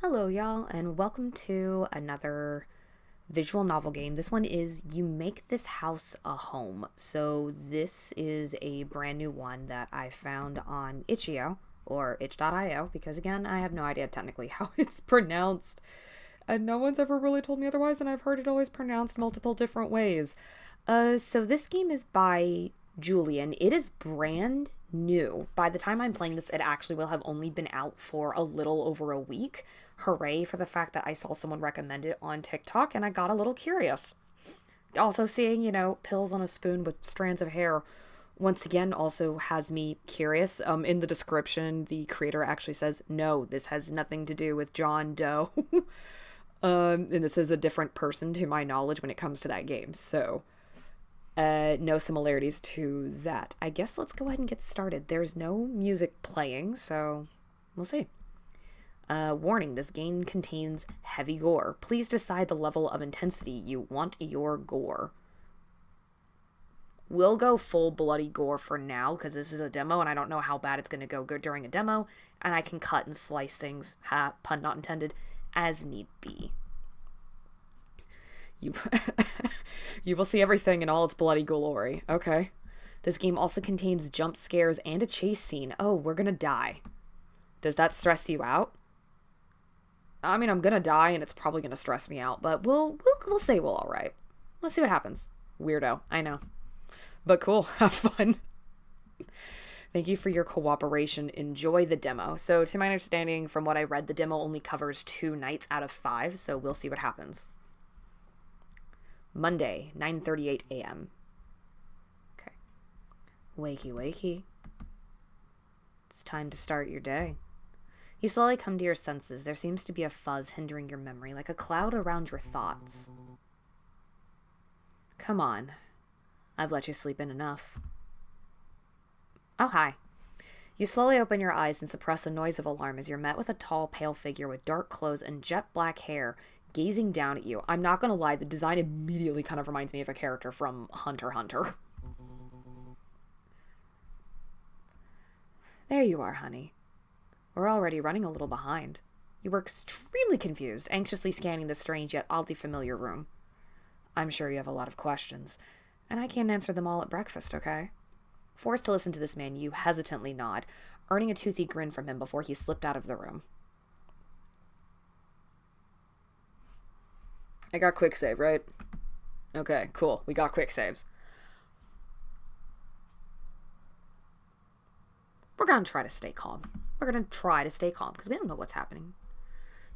Hello, y'all, and welcome to another visual novel game. This one is You Make This House a Home. So, this is a brand new one that I found on itch.io or itch.io because, again, I have no idea technically how it's pronounced. And no one's ever really told me otherwise, and I've heard it always pronounced multiple different ways. So, this game is by Julian. It is brand new. By the time I'm playing this, it actually will have only been out for a little over a week. Hooray for the fact that I saw someone recommend it on TikTok and I got a little curious. Also, seeing, pills on a spoon with strands of hair once again also has me curious. In the description, the creator actually says, no, this has nothing to do with John Doe. And this is a different person to my knowledge when it comes to that game. So, no similarities to that. I guess let's go ahead and get started. There's no music playing, so we'll see. Warning, this game contains heavy gore. Please decide the level of intensity you want your gore. We'll go full bloody gore for now, because this is a demo, and I don't know how bad it's going to go during a demo, and I can cut and slice things, pun not intended, as need be. You you will see everything in all its bloody glory. Okay. This game also contains jump scares and a chase scene. Oh, we're gonna die. Does that stress you out? I mean, I'm gonna die and it's probably gonna stress me out, but we'll say we'll all right. Let's see what happens. Weirdo, I know. But cool, have fun. Thank you for your cooperation. Enjoy the demo. So, to my understanding, from what I read, the demo only covers 2 nights out of 5, so we'll see what happens. Monday, 9:38 a.m. Okay. Wakey, wakey. It's time to start your day. You slowly come to your senses. There seems to be a fuzz hindering your memory, like a cloud around your thoughts. Come on. I've let you sleep in enough. Oh, hi. You slowly open your eyes and suppress a noise of alarm as you're met with a tall, pale figure with dark clothes and jet black hair gazing down at you. I'm not gonna lie, the design immediately kind of reminds me of a character from Hunter x Hunter. There you are, honey. We're already running a little behind. You were extremely confused, anxiously scanning the strange yet oddly familiar room. I'm sure you have a lot of questions, and I can't answer them all at breakfast, okay? Forced to listen to this man, you hesitantly nod, earning a toothy grin from him before he slipped out of the room. I got quick save, right? Okay, cool. We got quick saves. We're gonna try to stay calm. Because we don't know what's happening.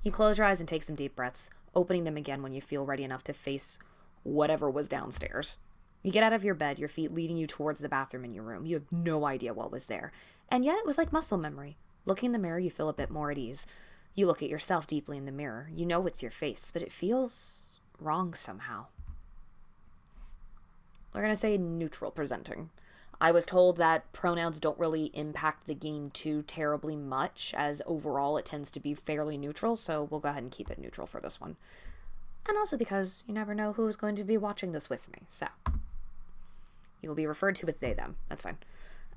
You close your eyes and take some deep breaths, opening them again when you feel ready enough to face whatever was downstairs. You get out of your bed, your feet leading you towards the bathroom in your room. You have no idea what was there. And yet it was like muscle memory. Looking in the mirror, you feel a bit more at ease. You look at yourself deeply in the mirror. You know it's your face, but it feels wrong somehow. We're going to say neutral presenting. I was told that pronouns don't really impact the game too terribly much, as overall it tends to be fairly neutral, so we'll go ahead and keep it neutral for this one. And also because you never know who's going to be watching this with me, so you will be referred to with they, them. That's fine.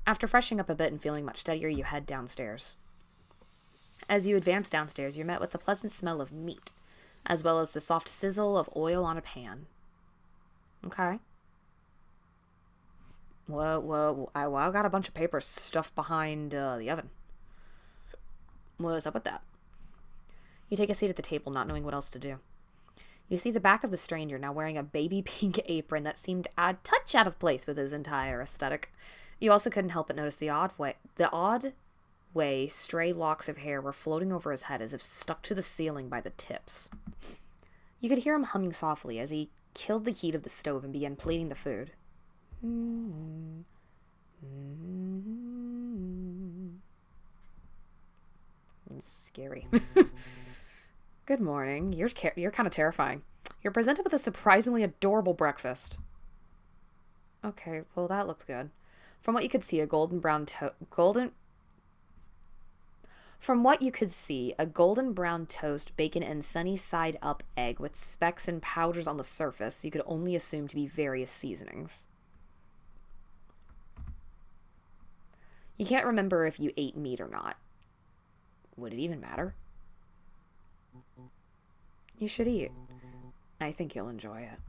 After freshening up a bit and feeling much steadier, you head downstairs. As you advance downstairs, you're met with the pleasant smell of meat, as well as the soft sizzle of oil on a pan. Okay. Whoa, I got a bunch of paper stuffed behind the oven. What's up with that? You take a seat at the table, not knowing what else to do. You see the back of the stranger, now wearing a baby pink apron that seemed a touch out of place with his entire aesthetic. You also couldn't help but notice the odd way stray locks of hair were floating over his head as if stuck to the ceiling by the tips. You could hear him humming softly as he killed the heat of the stove and began plating the food. It's scary. Good morning. You're kind of terrifying. You're presented with a surprisingly adorable breakfast. Okay, well that looks good. From what you could see, a golden brown toast, bacon, and sunny side up egg with specks and powders on the surface you could only assume to be various seasonings. You can't remember if you ate meat or not. Would it even matter? You should eat. I think you'll enjoy it.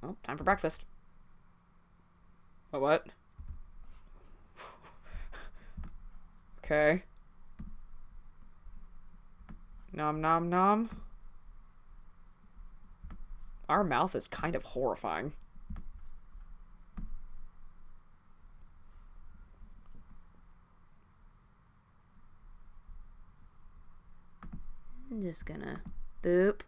Well, time for breakfast. What? Okay. Nom nom nom. Our mouth is kind of horrifying. I'm just gonna boop.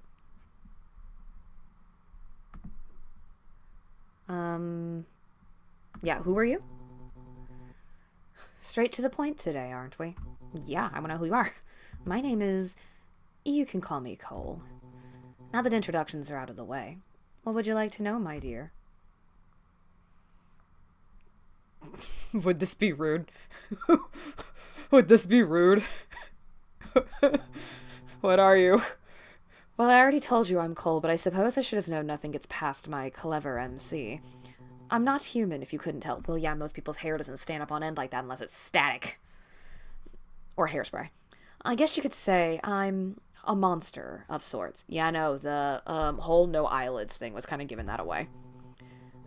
Yeah, who are you? Straight to the point today, aren't we? Yeah, I wanna know who you are. My name is... You can call me Cole. Now that introductions are out of the way, what would you like to know, my dear? Would this be rude? Would this be rude? What are you? Well, I already told you I'm Cole, but I suppose I should have known nothing gets past my clever MC. I'm not human, if you couldn't tell. Well, yeah, most people's hair doesn't stand up on end like that unless it's static. Or hairspray. I guess you could say I'm a monster of sorts. Yeah, I know, the whole no eyelids thing was kind of giving that away.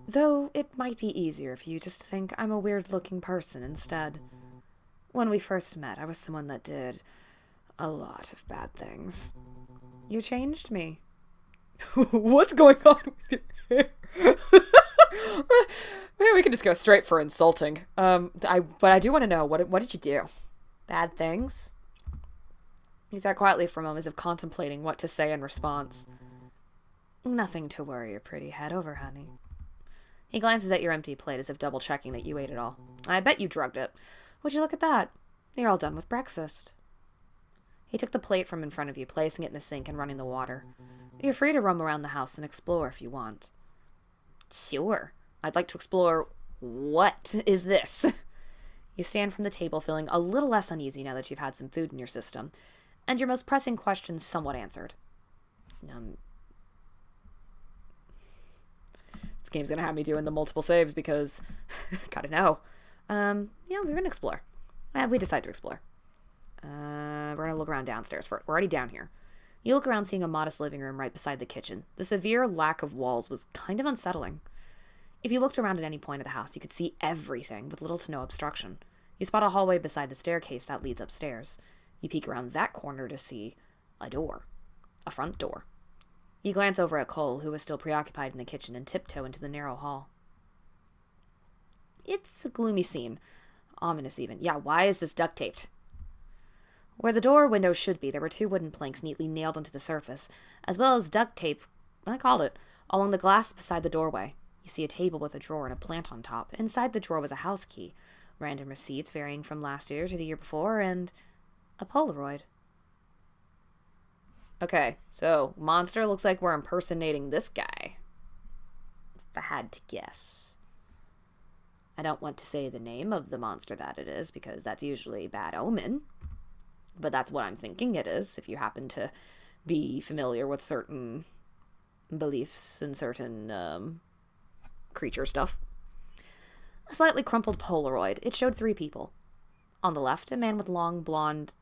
Though it might be easier if you just think I'm a weird-looking person instead. When we first met, I was someone that did a lot of bad things. You changed me. What's going on with your hair? Maybe we can just go straight for insulting. But I do want to know, what did you do? Bad things? He sat quietly for a moment as if contemplating what to say in response. Nothing to worry your pretty head over, honey. He glances at your empty plate as if double-checking that you ate it all. I bet you drugged it. Would you look at that? You're all done with breakfast. He took the plate from in front of you, placing it in the sink and running the water. You're free to roam around the house and explore if you want. Sure. I'd like to explore... What is this? You stand from the table feeling a little less uneasy now that you've had some food in your system, and your most pressing questions somewhat answered. This game's gonna have me doing the multiple saves because... gotta know. Yeah, we're gonna explore. We decide to explore. We're gonna look around downstairs first. We're already down here. You look around, seeing a modest living room right beside the kitchen. The severe lack of walls was kind of unsettling. If you looked around at any point of the house, you could see everything with little to no obstruction. You spot a hallway beside the staircase that leads upstairs. You peek around that corner to see a door. A front door. You glance over at Cole, who was still preoccupied in the kitchen, and tiptoe into the narrow hall. It's a gloomy scene. Ominous even. Yeah, why is this duct taped? Where the door window should be, there were 2 wooden planks neatly nailed onto the surface, as well as duct tape, I called it, along the glass beside the doorway. You see a table with a drawer and a plant on top. Inside the drawer was a house key, random receipts varying from last year to the year before, and a Polaroid. Okay, so monster looks like we're impersonating this guy. If I had to guess. I don't want to say the name of the monster that it is, because that's usually a bad omen. But that's what I'm thinking it is, if you happen to be familiar with certain beliefs and certain creature stuff. A slightly crumpled Polaroid. It showed 3 people. On the left, a man with long blonde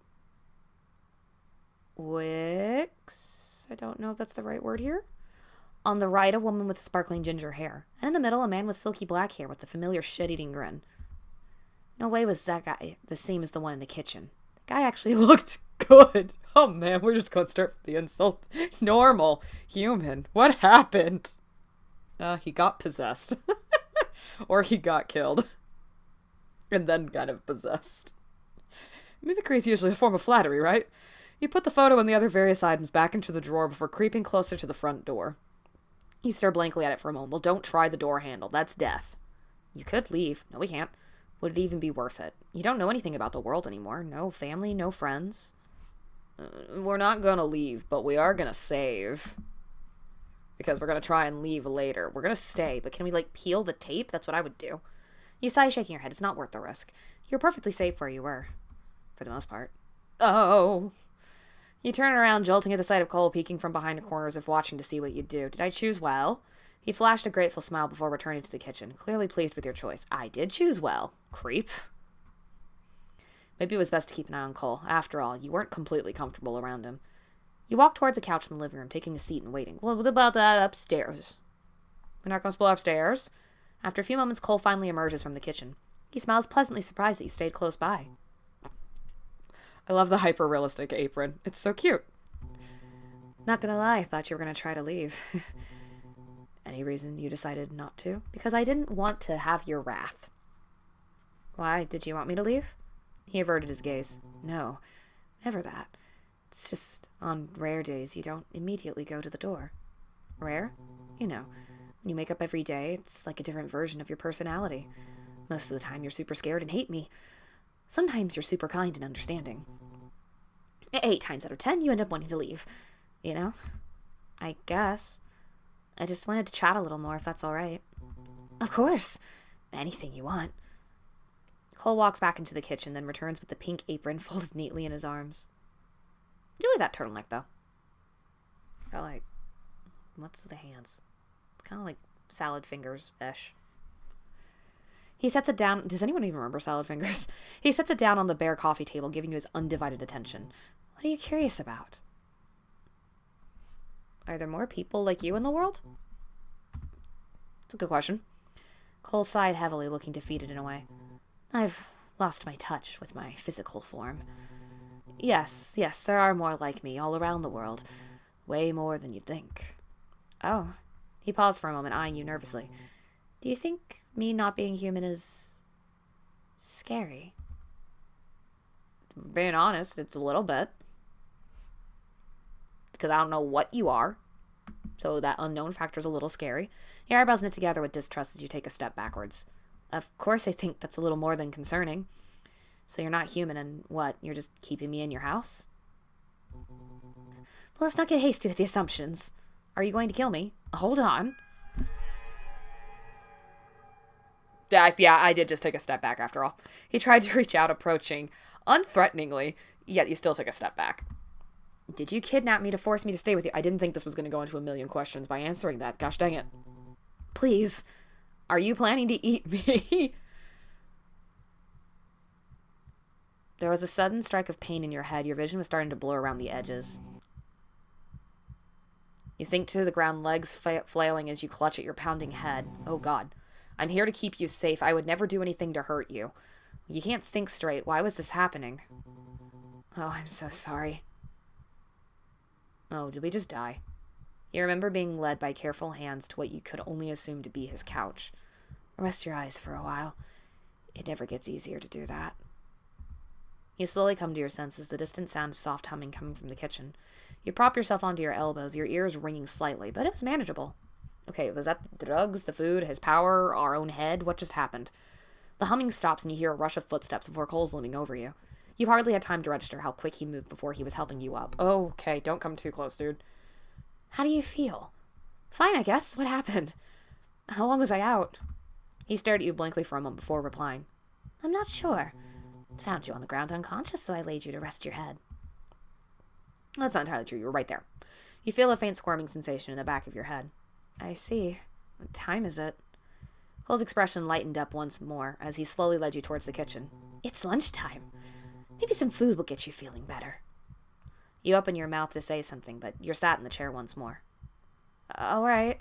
wicks. I don't know if that's the right word here. On the right, a woman with sparkling ginger hair. And in the middle, a man with silky black hair with a familiar shit-eating grin. No way was that guy the same as the one in the kitchen. The guy actually looked good. Oh man, we're just going to start with the insult. Normal. Human. What happened? He got possessed. Or he got killed. And then kind of possessed. Mimicry is usually a form of flattery, right? You put the photo and the other various items back into the drawer before creeping closer to the front door. You stare blankly at it for a moment. Well, don't try the door handle. That's death. You could leave. No, we can't. Would it even be worth it? You don't know anything about the world anymore. No family, no friends. We're not gonna leave, but we are gonna save. Because we're gonna try and leave later. We're gonna stay, but can we, peel the tape? That's what I would do. You sigh, shaking your head. It's not worth the risk. You're perfectly safe where you were. For the most part. Oh. You turn around, jolting at the sight of Cole peeking from behind a corner as if watching to see what you'd do. Did I choose well? He flashed a grateful smile before returning to the kitchen, clearly pleased with your choice. I did choose well. Creep. Maybe it was best to keep an eye on Cole. After all, you weren't completely comfortable around him. You walk towards a couch in the living room, taking a seat and waiting. Well, what about that upstairs? We're not going to explore upstairs. After a few moments, Cole finally emerges from the kitchen. He smiles, pleasantly surprised that you stayed close by. I love the hyper-realistic apron. It's so cute. Not gonna lie, I thought you were gonna try to leave. Any reason you decided not to? Because I didn't want to have your wrath. Why? Did you want me to leave? He averted his gaze. No, never that. It's just, on rare days, you don't immediately go to the door. Rare? You know, when you wake up every day, it's like a different version of your personality. Most of the time, you're super scared and hate me. Sometimes you're super kind and understanding. 8 times out of 10, you end up wanting to leave. You know? I guess. I just wanted to chat a little more, if that's all right. Of course. Anything you want. Cole walks back into the kitchen, then returns with the pink apron folded neatly in his arms. Do like that turtleneck, though. I like... What's the hands? It's kind of like salad fingers-ish. He sets it down... Does anyone even remember salad fingers? He sets it down on the bare coffee table, giving you his undivided attention. What are you curious about? Are there more people like you in the world? That's a good question. Cole sighed heavily, looking defeated in a way. I've lost my touch with my physical form. Yes, there are more like me all around the world. Way more than you'd think. Oh. He paused for a moment, eyeing you nervously. Do you think me not being human is... scary? Being honest, it's a little bit. Because I don't know what you are. So that unknown factor's a little scary. Your eyebrows knit together with distrust as you take a step backwards. Of course I think that's a little more than concerning. So you're not human and what? You're just keeping me in your house? Well, let's not get hasty with the assumptions. Are you going to kill me? Hold on. Yeah, I did just take a step back after all. He tried to reach out, approaching unthreateningly, yet you still took a step back. Did you kidnap me to force me to stay with you? I didn't think this was going to go into a million questions by answering that. Gosh dang it. Please. Are you planning to eat me? There was a sudden strike of pain in your head. Your vision was starting to blur around the edges. You sink to the ground, legs flailing as you clutch at your pounding head. Oh God. I'm here to keep you safe. I would never do anything to hurt you. You can't think straight. Why was this happening? Oh, I'm so sorry. Oh, did we just die? You remember being led by careful hands to what you could only assume to be his couch. Rest your eyes for a while. It never gets easier to do that. You slowly come to your senses, the distant sound of soft humming coming from the kitchen. You prop yourself onto your elbows, your ears ringing slightly, but it was manageable. Okay, was that the drugs, the food, his power, our own head? What just happened? The humming stops and you hear a rush of footsteps before Cole's looming over you. You hardly had time to register how quick he moved before he was helping you up. Oh, okay, don't come too close, dude. How do you feel? Fine, I guess. What happened? How long was I out? He stared at you blankly for a moment before replying. I'm not sure. Found you on the ground unconscious, so I laid you to rest your head. That's not entirely true. You were right there. You feel a faint squirming sensation in the back of your head. I see. What time is it? Cole's expression lightened up once more as he slowly led you towards the kitchen. It's lunchtime. Maybe some food will get you feeling better. You open your mouth to say something, but you're sat in the chair once more. All right.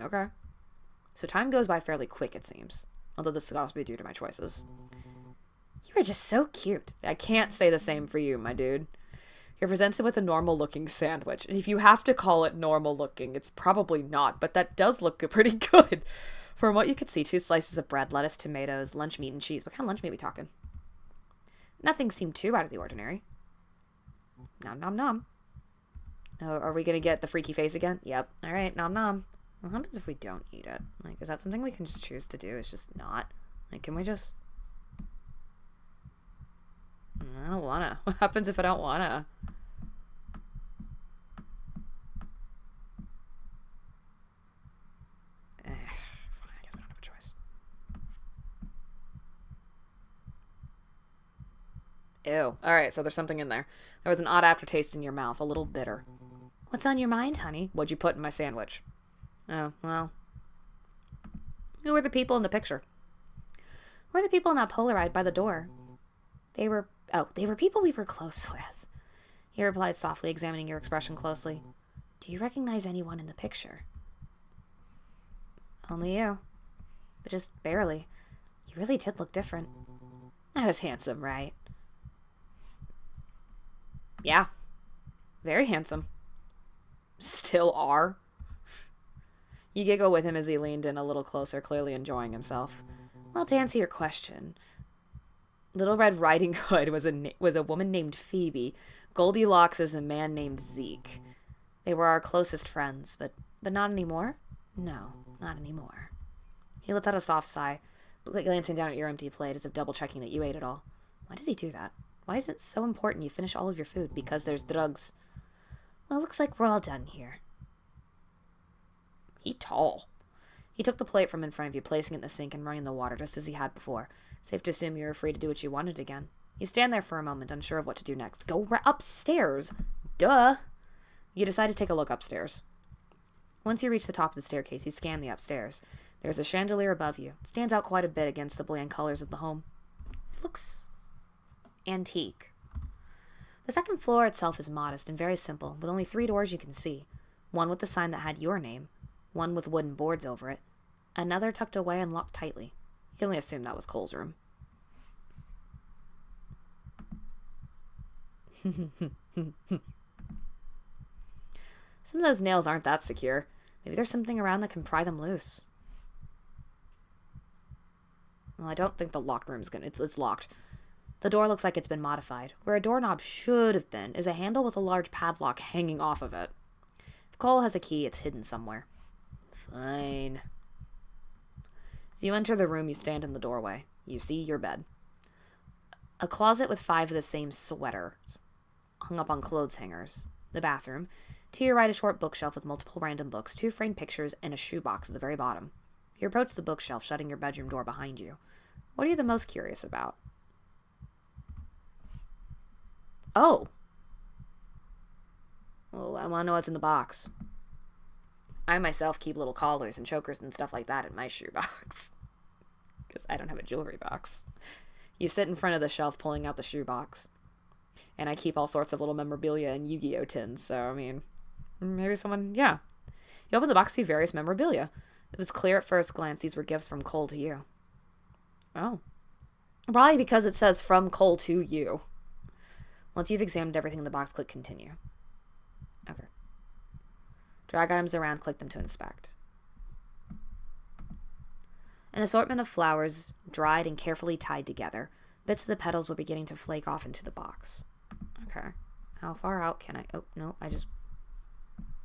Okay. So time goes by fairly quick, it seems. Although this could also be due to my choices. You are just so cute. I can't say the same for you, my dude. You're presented with a normal-looking sandwich. If you have to call it normal-looking, it's probably not, but that does look pretty good. From what you could see, 2 slices of bread, lettuce, tomatoes, lunch meat, and cheese. What kind of lunch meat are we talking? Nothing seemed too out of the ordinary. Nom nom nom. Oh, are we going to get the freaky face again? Yep. All right, nom nom. What happens if we don't eat it? Like, is that something we can just choose to do? It's just not. Like, can we just... I don't wanna. What happens if I don't wanna? Fine, I guess we don't have a choice. Ew. Alright, so there's something in there. There was an odd aftertaste in your mouth, a little bitter. What's on your mind, honey? What'd you put in my sandwich? Oh, well. Who were the people in the picture? Who were the people in that Polaroid by the door? They were people we were close with. He replied softly, examining your expression closely. Do you recognize anyone in the picture? Only you. But just barely. You really did look different. I was handsome, right? Yeah. Very handsome. Still are. You giggle with him as he leaned in a little closer, clearly enjoying himself. Well, to answer your question, Little Red Riding Hood was a woman named Phoebe. Goldilocks is a man named Zeke. They were our closest friends, but not anymore? No, not anymore. He lets out a soft sigh, glancing down at your empty plate as if double-checking that you ate it all. Why does he do that? Why is it so important you finish all of your food? Because there's drugs. Well, looks like we're all done here. He tall. He took the plate from in front of you, placing it in the sink and running the water just as he had before. Safe to assume you were free to do what you wanted again. You stand there for a moment, unsure of what to do next. Go upstairs! Duh! You decide to take a look upstairs. Once you reach the top of the staircase, you scan the upstairs. There's a chandelier above you. It stands out quite a bit against the bland colors of the home. It looks antique. The second floor itself is modest and very simple, with only 3 doors you can see. One with the sign that had your name, one with wooden boards over it, another tucked away and locked tightly. You can only assume that was Cole's room. Some of those nails aren't that secure. Maybe there's something around that can pry them loose. Well, I don't think the locked room's gonna... It's locked. The door looks like it's been modified. Where a doorknob should have been is a handle with a large padlock hanging off of it. If Cole has a key, it's hidden somewhere. Fine. As you enter the room, you stand in the doorway. You see your bed. A closet with 5 of the same sweaters hung up on clothes hangers. The bathroom. To your right, a short bookshelf with multiple random books, 2 framed pictures, and a shoebox at the very bottom. You approach the bookshelf, shutting your bedroom door behind you. What are you the most curious about? Oh! Well, I want to know what's in the box. I myself keep little collars and chokers and stuff like that in my shoebox. Because I don't have a jewelry box. You sit in front of the shelf pulling out the shoebox. And I keep all sorts of little memorabilia and Yu-Gi-Oh tins, so, I mean, maybe someone, yeah. You open the box, see various memorabilia. It was clear at first glance these were gifts from Cole to you. Oh. Probably because it says from Cole to you. Once you've examined everything in the box, click continue. Okay. Drag items around, click them to inspect. An assortment of flowers, dried and carefully tied together. Bits of the petals were beginning to flake off into the box. Okay. How far out can I... Oh, no, I just...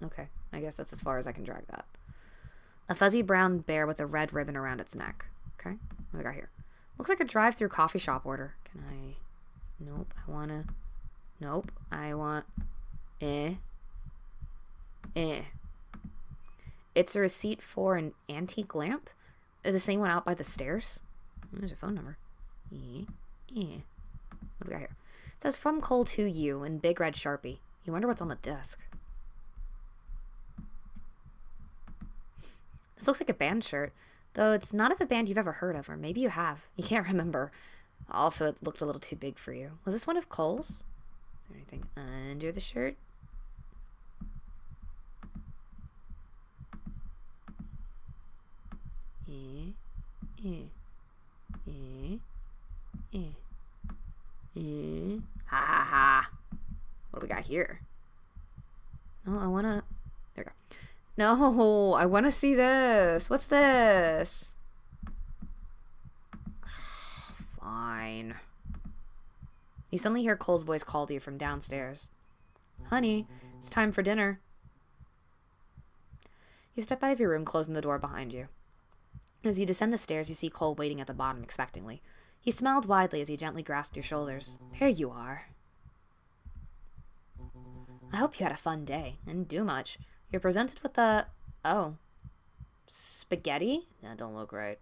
Okay. I guess that's as far as I can drag that. A fuzzy brown bear with a red ribbon around its neck. Okay. What do we got here? Looks like a drive-through coffee shop order. Can I... Nope. I wanna... Nope. I want... It's a receipt for an antique lamp? The same one out by the stairs? There's a phone number. What do we got here? It says from Cole to you in big red Sharpie. You wonder what's on the disc. This looks like a band shirt, though it's not of a band you've ever heard of, or maybe you have. You can't remember. Also, it looked a little too big for you. Was this one of Cole's? Is there anything under the shirt? Ha ha ha. What do we got here? No, I wanna... There we go. No, I wanna see this. What's this? Fine. You suddenly hear Cole's voice call to you from downstairs. Honey, it's time for dinner. You step out of your room, closing the door behind you. As you descend the stairs, you see Cole waiting at the bottom expectantly. He smiled widely as he gently grasped your shoulders. There you are. I hope you had a fun day. I didn't do much. You're presented with the... Oh. Spaghetti? That don't look right.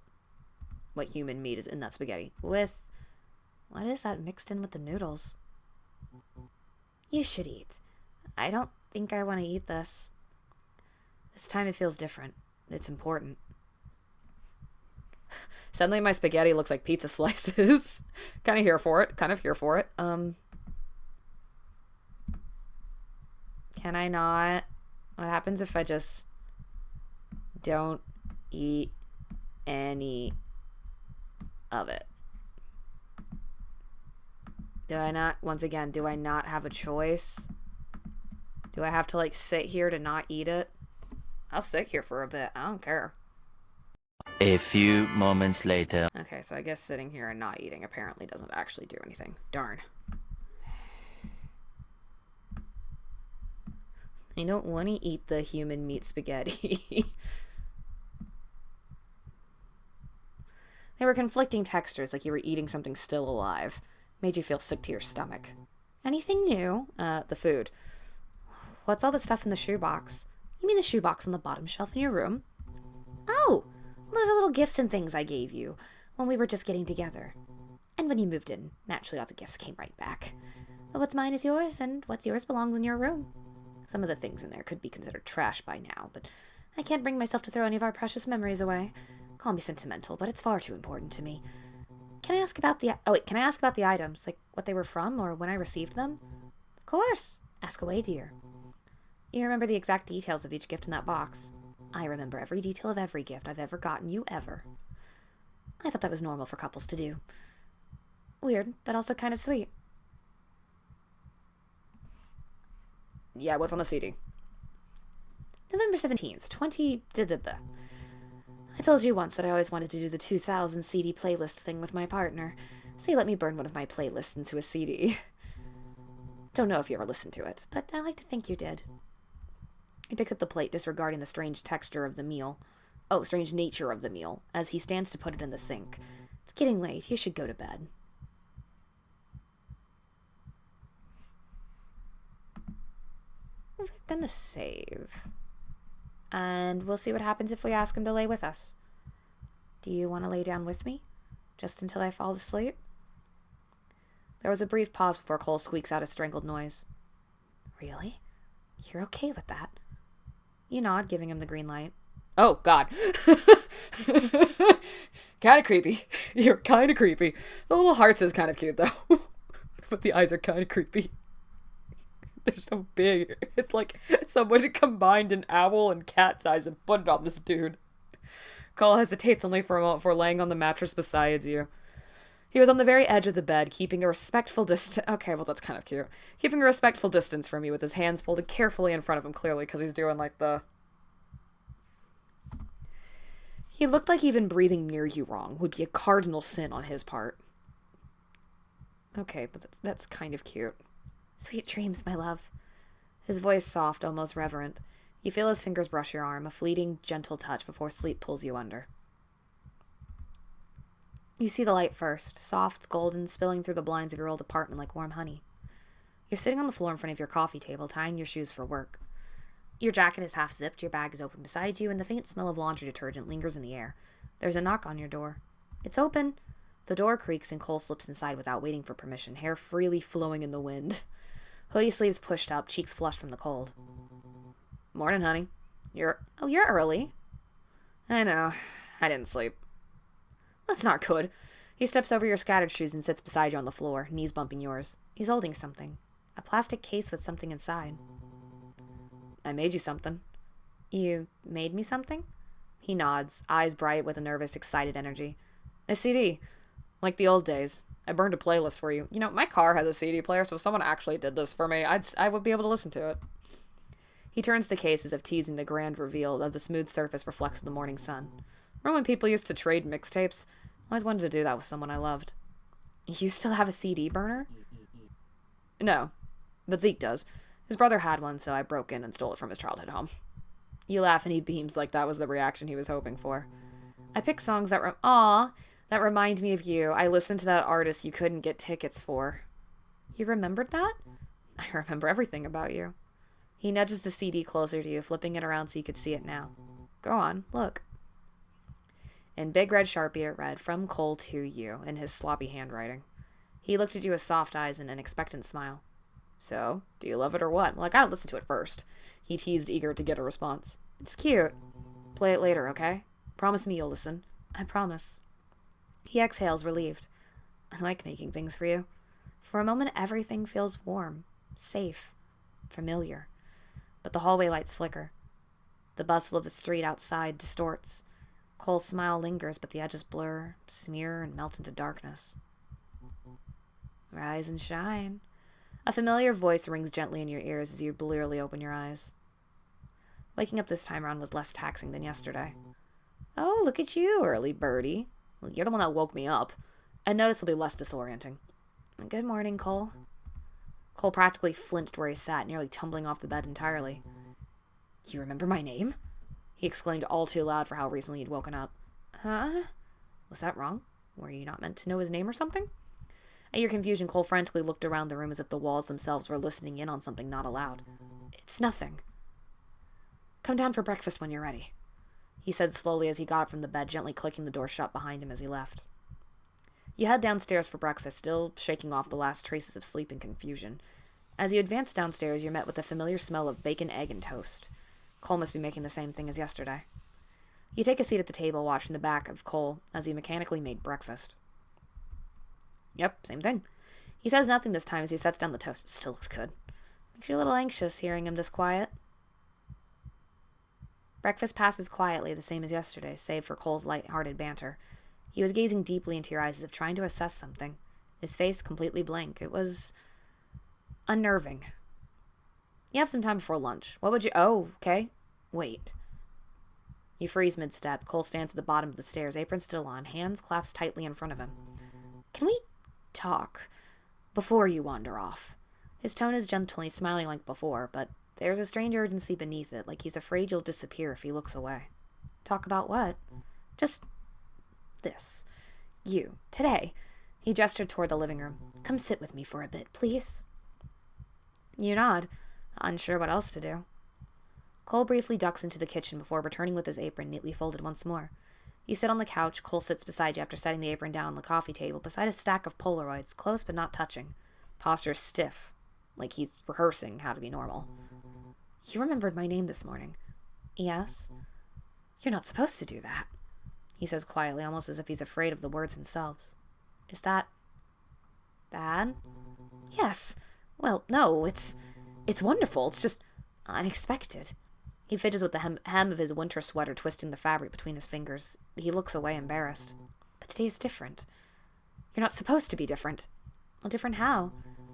What human meat is in that spaghetti? With... What is that mixed in with the noodles? You should eat. I don't think I want to eat this. This time it feels different. It's important. Suddenly my spaghetti looks like pizza slices. Kind of here for it. Can I not? What happens if I just don't eat any of it? Do I not, once again, do I not have a choice? Do I have to, like, sit here to not eat it? I'll sit here for a bit. I don't care. A few moments later. Okay, so I guess sitting here and not eating apparently doesn't actually do anything. Darn. I don't want to eat the human meat spaghetti. They were conflicting textures, like you were eating something still alive. Made you feel sick to your stomach. Anything new? The food. What's all the stuff in the shoebox? You mean the shoebox on the bottom shelf in your room? Oh, those are little gifts and things I gave you when we were just getting together. And when you moved in, naturally all the gifts came right back. But what's mine is yours, and what's yours belongs in your room. Some of the things in there could be considered trash by now, but I can't bring myself to throw any of our precious memories away. Call me sentimental, but it's far too important to me. Can I ask about the items, like what they were from or when I received them? Of course. Ask away, dear. You remember the exact details of each gift in that box? I remember every detail of every gift I've ever gotten you ever. I thought that was normal for couples to do. Weird, but also kind of sweet. Yeah, what's on the CD? November 17th, 20... I told you once that I always wanted to do the 2000 CD playlist thing with my partner, so you let me burn one of my playlists into a CD. Don't know if you ever listened to it, but I like to think you did. He picks up the plate, disregarding the strange nature of the meal, as he stands to put it in the sink. It's getting late. You should go to bed. We're gonna save. And we'll see what happens if we ask him to lay with us. Do you want to lay down with me? Just until I fall asleep? There was a brief pause before Cole squeaks out a strangled noise. Really? You're okay with that? You nod, giving him the green light. Oh, God. Kind of creepy. You're kind of creepy. The little hearts is kind of cute, though. But the eyes are kind of creepy. They're so big. It's like someone combined an owl and cat's eyes and put it on this dude. Cole hesitates only for a moment before laying on the mattress beside you. He was on the very edge of the bed, keeping a respectful distance. Okay, well, that's kind of cute. Keeping a respectful distance from you with his hands folded carefully in front of him, clearly, because he's doing like the... He looked like even breathing near you wrong would be a cardinal sin on his part. Okay, but that's kind of cute. Sweet dreams, my love. His voice soft, almost reverent. You feel his fingers brush your arm, a fleeting, gentle touch before sleep pulls you under. You see the light first, soft, golden, spilling through the blinds of your old apartment like warm honey. You're sitting on the floor in front of your coffee table, tying your shoes for work. Your jacket is half zipped, your bag is open beside you, and the faint smell of laundry detergent lingers in the air. There's a knock on your door. It's open. The door creaks and Cole slips inside without waiting for permission, hair freely flowing in the wind. Hoodie sleeves pushed up, cheeks flushed from the cold. Morning, honey. You're early. I know. I didn't sleep. That's not good. He steps over your scattered shoes and sits beside you on the floor, knees bumping yours. He's holding something. A plastic case with something inside. I made you something. You made me something? He nods, eyes bright with a nervous, excited energy. A CD. Like the old days. I burned a playlist for you. You know, my car has a CD player, so if someone actually did this for me, I would be able to listen to it. He turns the case as if teasing the grand reveal of the smooth surface reflects the morning sun. Remember when people used to trade mixtapes? I always wanted to do that with someone I loved. You still have a CD burner? No, but Zeke does. His brother had one, so I broke in and stole it from his childhood home. You laugh and he beams like that was the reaction he was hoping for. I pick songs that remind me of you. I listened to that artist you couldn't get tickets for. You remembered that? I remember everything about you. He nudges the CD closer to you, flipping it around so you could see it now. Go on, look. In big red Sharpie it read, "From Cole to you," in his sloppy handwriting. He looked at you with soft eyes and an expectant smile. So, do you love it or what? Well, I gotta listen to it first. He teased, eager to get a response. It's cute. Play it later, okay? Promise me you'll listen. I promise. He exhales, relieved. I like making things for you. For a moment, everything feels warm, safe, familiar. but the hallway lights flicker. The bustle of the street outside distorts. Cole's smile lingers, but the edges blur, smear, and melt into darkness. Rise and shine. A familiar voice rings gently in your ears as you blearily open your eyes. Waking up this time around was less taxing than yesterday. Oh, look at you, early birdie. Well, you're the one that woke me up. And notice will be less disorienting. Good morning, Cole. Cole practically flinched where he sat, nearly tumbling off the bed entirely. You remember my name? He exclaimed all too loud for how recently he'd woken up. Huh? Was that wrong? Were you not meant to know his name or something? At your confusion, Cole frantically looked around the room as if the walls themselves were listening in on something not allowed. It's nothing. Come down for breakfast when you're ready, he said slowly as he got up from the bed, gently clicking the door shut behind him as he left. You head downstairs for breakfast, still shaking off the last traces of sleep and confusion. As you advance downstairs, you're met with the familiar smell of bacon, egg, and toast. Cole must be making the same thing as yesterday. You take a seat at the table, watching the back of Cole as he mechanically made breakfast. Yep, same thing. He says nothing this time as he sets down the toast. It still looks good. Makes you a little anxious hearing him this quiet. Breakfast passes quietly, the same as yesterday, save for Cole's light-hearted banter. He was gazing deeply into your eyes as if trying to assess something, his face completely blank. It was unnerving. You have some time before lunch. What would you... Oh, okay. Wait. You freeze mid-step. Cole stands at the bottom of the stairs, apron still on, hands clasped tightly in front of him. Can we talk before you wander off? His tone is gently smiling like before, but there's a strange urgency beneath it, like he's afraid you'll disappear if he looks away. Talk about what? Just this. You. Today. He gestured toward the living room. Come sit with me for a bit, please. You nod, unsure what else to do. Cole briefly ducks into the kitchen before returning with his apron neatly folded once more. You sit on the couch. Cole sits beside you after setting the apron down on the coffee table beside a stack of Polaroids, close but not touching. Posture stiff, like he's rehearsing how to be normal. You remembered my name this morning. Yes. You're not supposed to do that, he says quietly, almost as if he's afraid of the words themselves. Is that bad? Yes. Well, no, it's wonderful. It's just unexpected. He fidgets with the hem of his winter sweater, twisting the fabric between his fingers. He looks away, embarrassed. But today's different. You're not supposed to be different. Well, different how?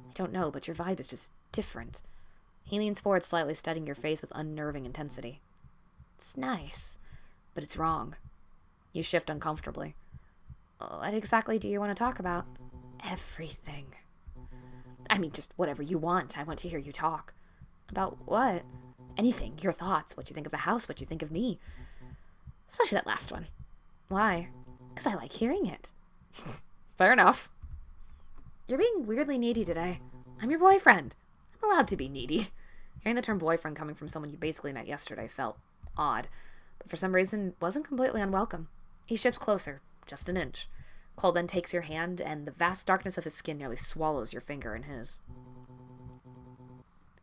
I don't know, but your vibe is just different. He leans forward slightly, studying your face with unnerving intensity. It's nice, but it's wrong. You shift uncomfortably. What exactly do you want to talk about? Everything. I mean, just whatever you want. I want to hear you talk. About what? Anything. Your thoughts. What you think of the house. What you think of me. Especially that last one. Why? Because I like hearing it. Fair enough. You're being weirdly needy today. I'm your boyfriend. I'm allowed to be needy. Hearing the term boyfriend coming from someone you basically met yesterday felt odd, but for some reason wasn't completely unwelcome. He shifts closer, just an inch. Cole then takes your hand, and the vast darkness of his skin nearly swallows your finger in his.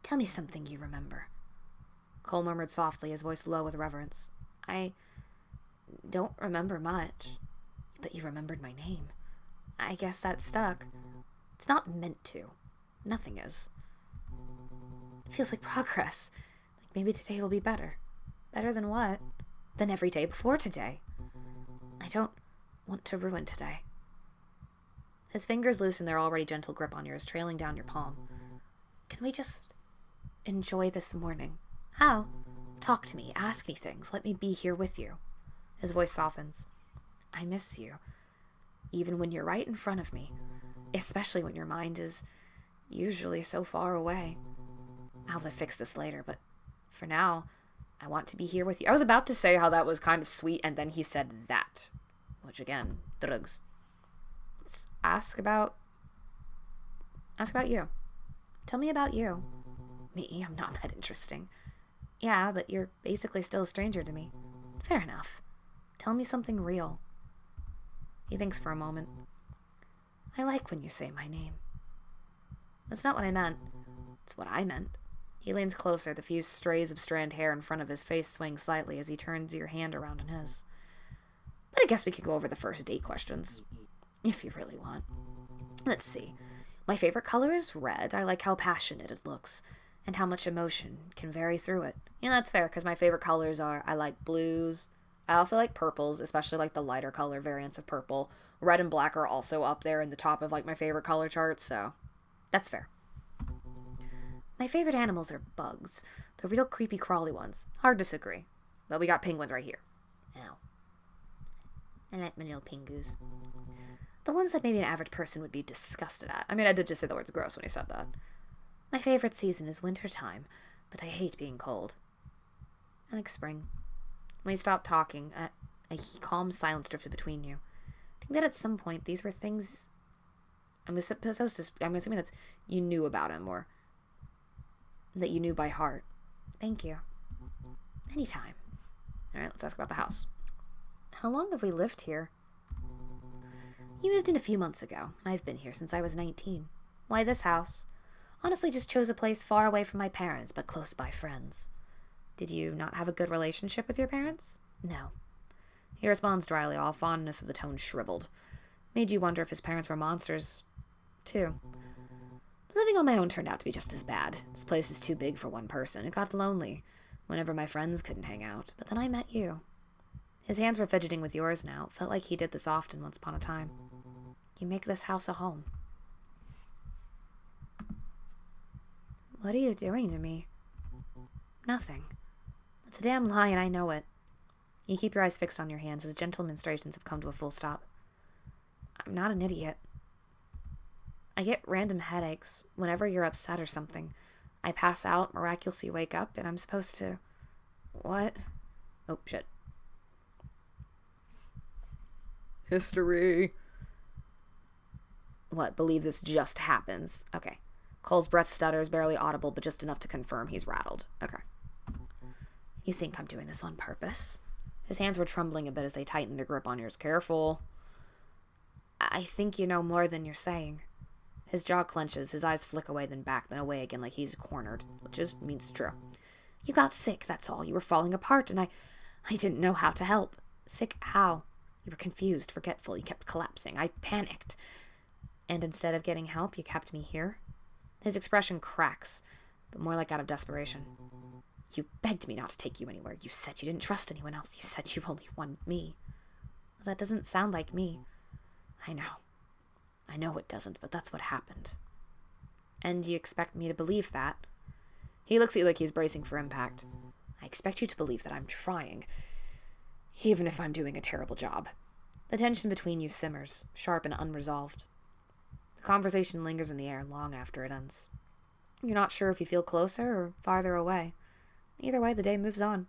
Tell me something you remember. Cole murmured softly, his voice low with reverence. I don't remember much, but you remembered my name. I guess that stuck. It's not meant to. Nothing is. It feels like progress. Like maybe today will be better. Better than what? Than every day before today. I don't want to ruin today. His fingers loosen their already gentle grip on yours, trailing down your palm. Can we just enjoy this morning? How? Talk to me, ask me things, let me be here with you. His voice softens. I miss you, even when you're right in front of me, especially when your mind is usually so far away. I'll have to fix this later, but for now, I want to be here with you. I was about to say how that was kind of sweet, and then he said that, which again, drugs. Let's ask about you. Tell me about you. Me? I'm not that interesting. Yeah, but you're basically still a stranger to me. Fair enough. Tell me something real. He thinks for a moment. I like when you say my name. That's not what I meant. It's what I meant. He leans closer, the few strays of strand hair in front of his face swaying slightly as he turns your hand around in his. But I guess we could go over the first date questions. If you really want. Let's see. My favorite color is red. I like how passionate it looks. and how much emotion can vary through it. And that's fair, because my favorite colors are, I like blues. I also like purples, especially like the lighter color variants of purple. Red and black are also up there in the top of like my favorite color charts, so that's fair. My favorite animals are bugs. The real creepy crawly ones. Hard to disagree. But we got penguins right here. Ow. I like my little pingus. The ones that maybe an average person would be disgusted at. I mean, I did just say the words gross when he said that. My favorite season is winter time, but I hate being cold. I like spring. When you stopped talking, a calm silence drifted between you. I think that at some point these were things I'm assuming that's you knew about him, or that you knew by heart. Thank you. Anytime. Alright, let's ask about the house. How long have we lived here? You moved in a few months ago, and I've been here since I was 19. Why this house? Honestly, just chose a place far away from my parents, but close by friends. Did you not have a good relationship with your parents? No. He responds dryly, all fondness of the tone shriveled. Made you wonder if his parents were monsters, too. Living on my own turned out to be just as bad. This place is too big for one person. It got lonely whenever my friends couldn't hang out. But then I met you. His hands were fidgeting with yours now. It felt like he did this often once upon a time. You make this house a home. What are you doing to me? Nothing. It's a damn lie, and I know it. You keep your eyes fixed on your hands as gentle ministrations have come to a full stop. I'm not an idiot. I get random headaches whenever you're upset or something. I pass out, miraculously wake up, and I'm supposed to... What? Oh, shit. History. What, believe this just happens? Okay. Cole's breath stutters, barely audible, but just enough to confirm he's rattled. Okay. You think I'm doing this on purpose? His hands were trembling a bit as they tightened their grip on yours. Careful. I think you know more than you're saying. His jaw clenches, his eyes flick away, then back, then away again like he's cornered, which just means true. You got sick, that's all. You were falling apart, and I didn't know how to help. Sick how? You were confused, forgetful, you kept collapsing. I panicked. And instead of getting help, you kept me here? His expression cracks, but more like out of desperation. You begged me not to take you anywhere. You said you didn't trust anyone else. You said you only wanted me. Well, that doesn't sound like me. I know. I know it doesn't, but that's what happened. And you expect me to believe that? He looks at you like he's bracing for impact. I expect you to believe that I'm trying, even if I'm doing a terrible job. The tension between you simmers, sharp and unresolved. The conversation lingers in the air long after it ends. You're not sure if you feel closer or farther away. Either way, the day moves on.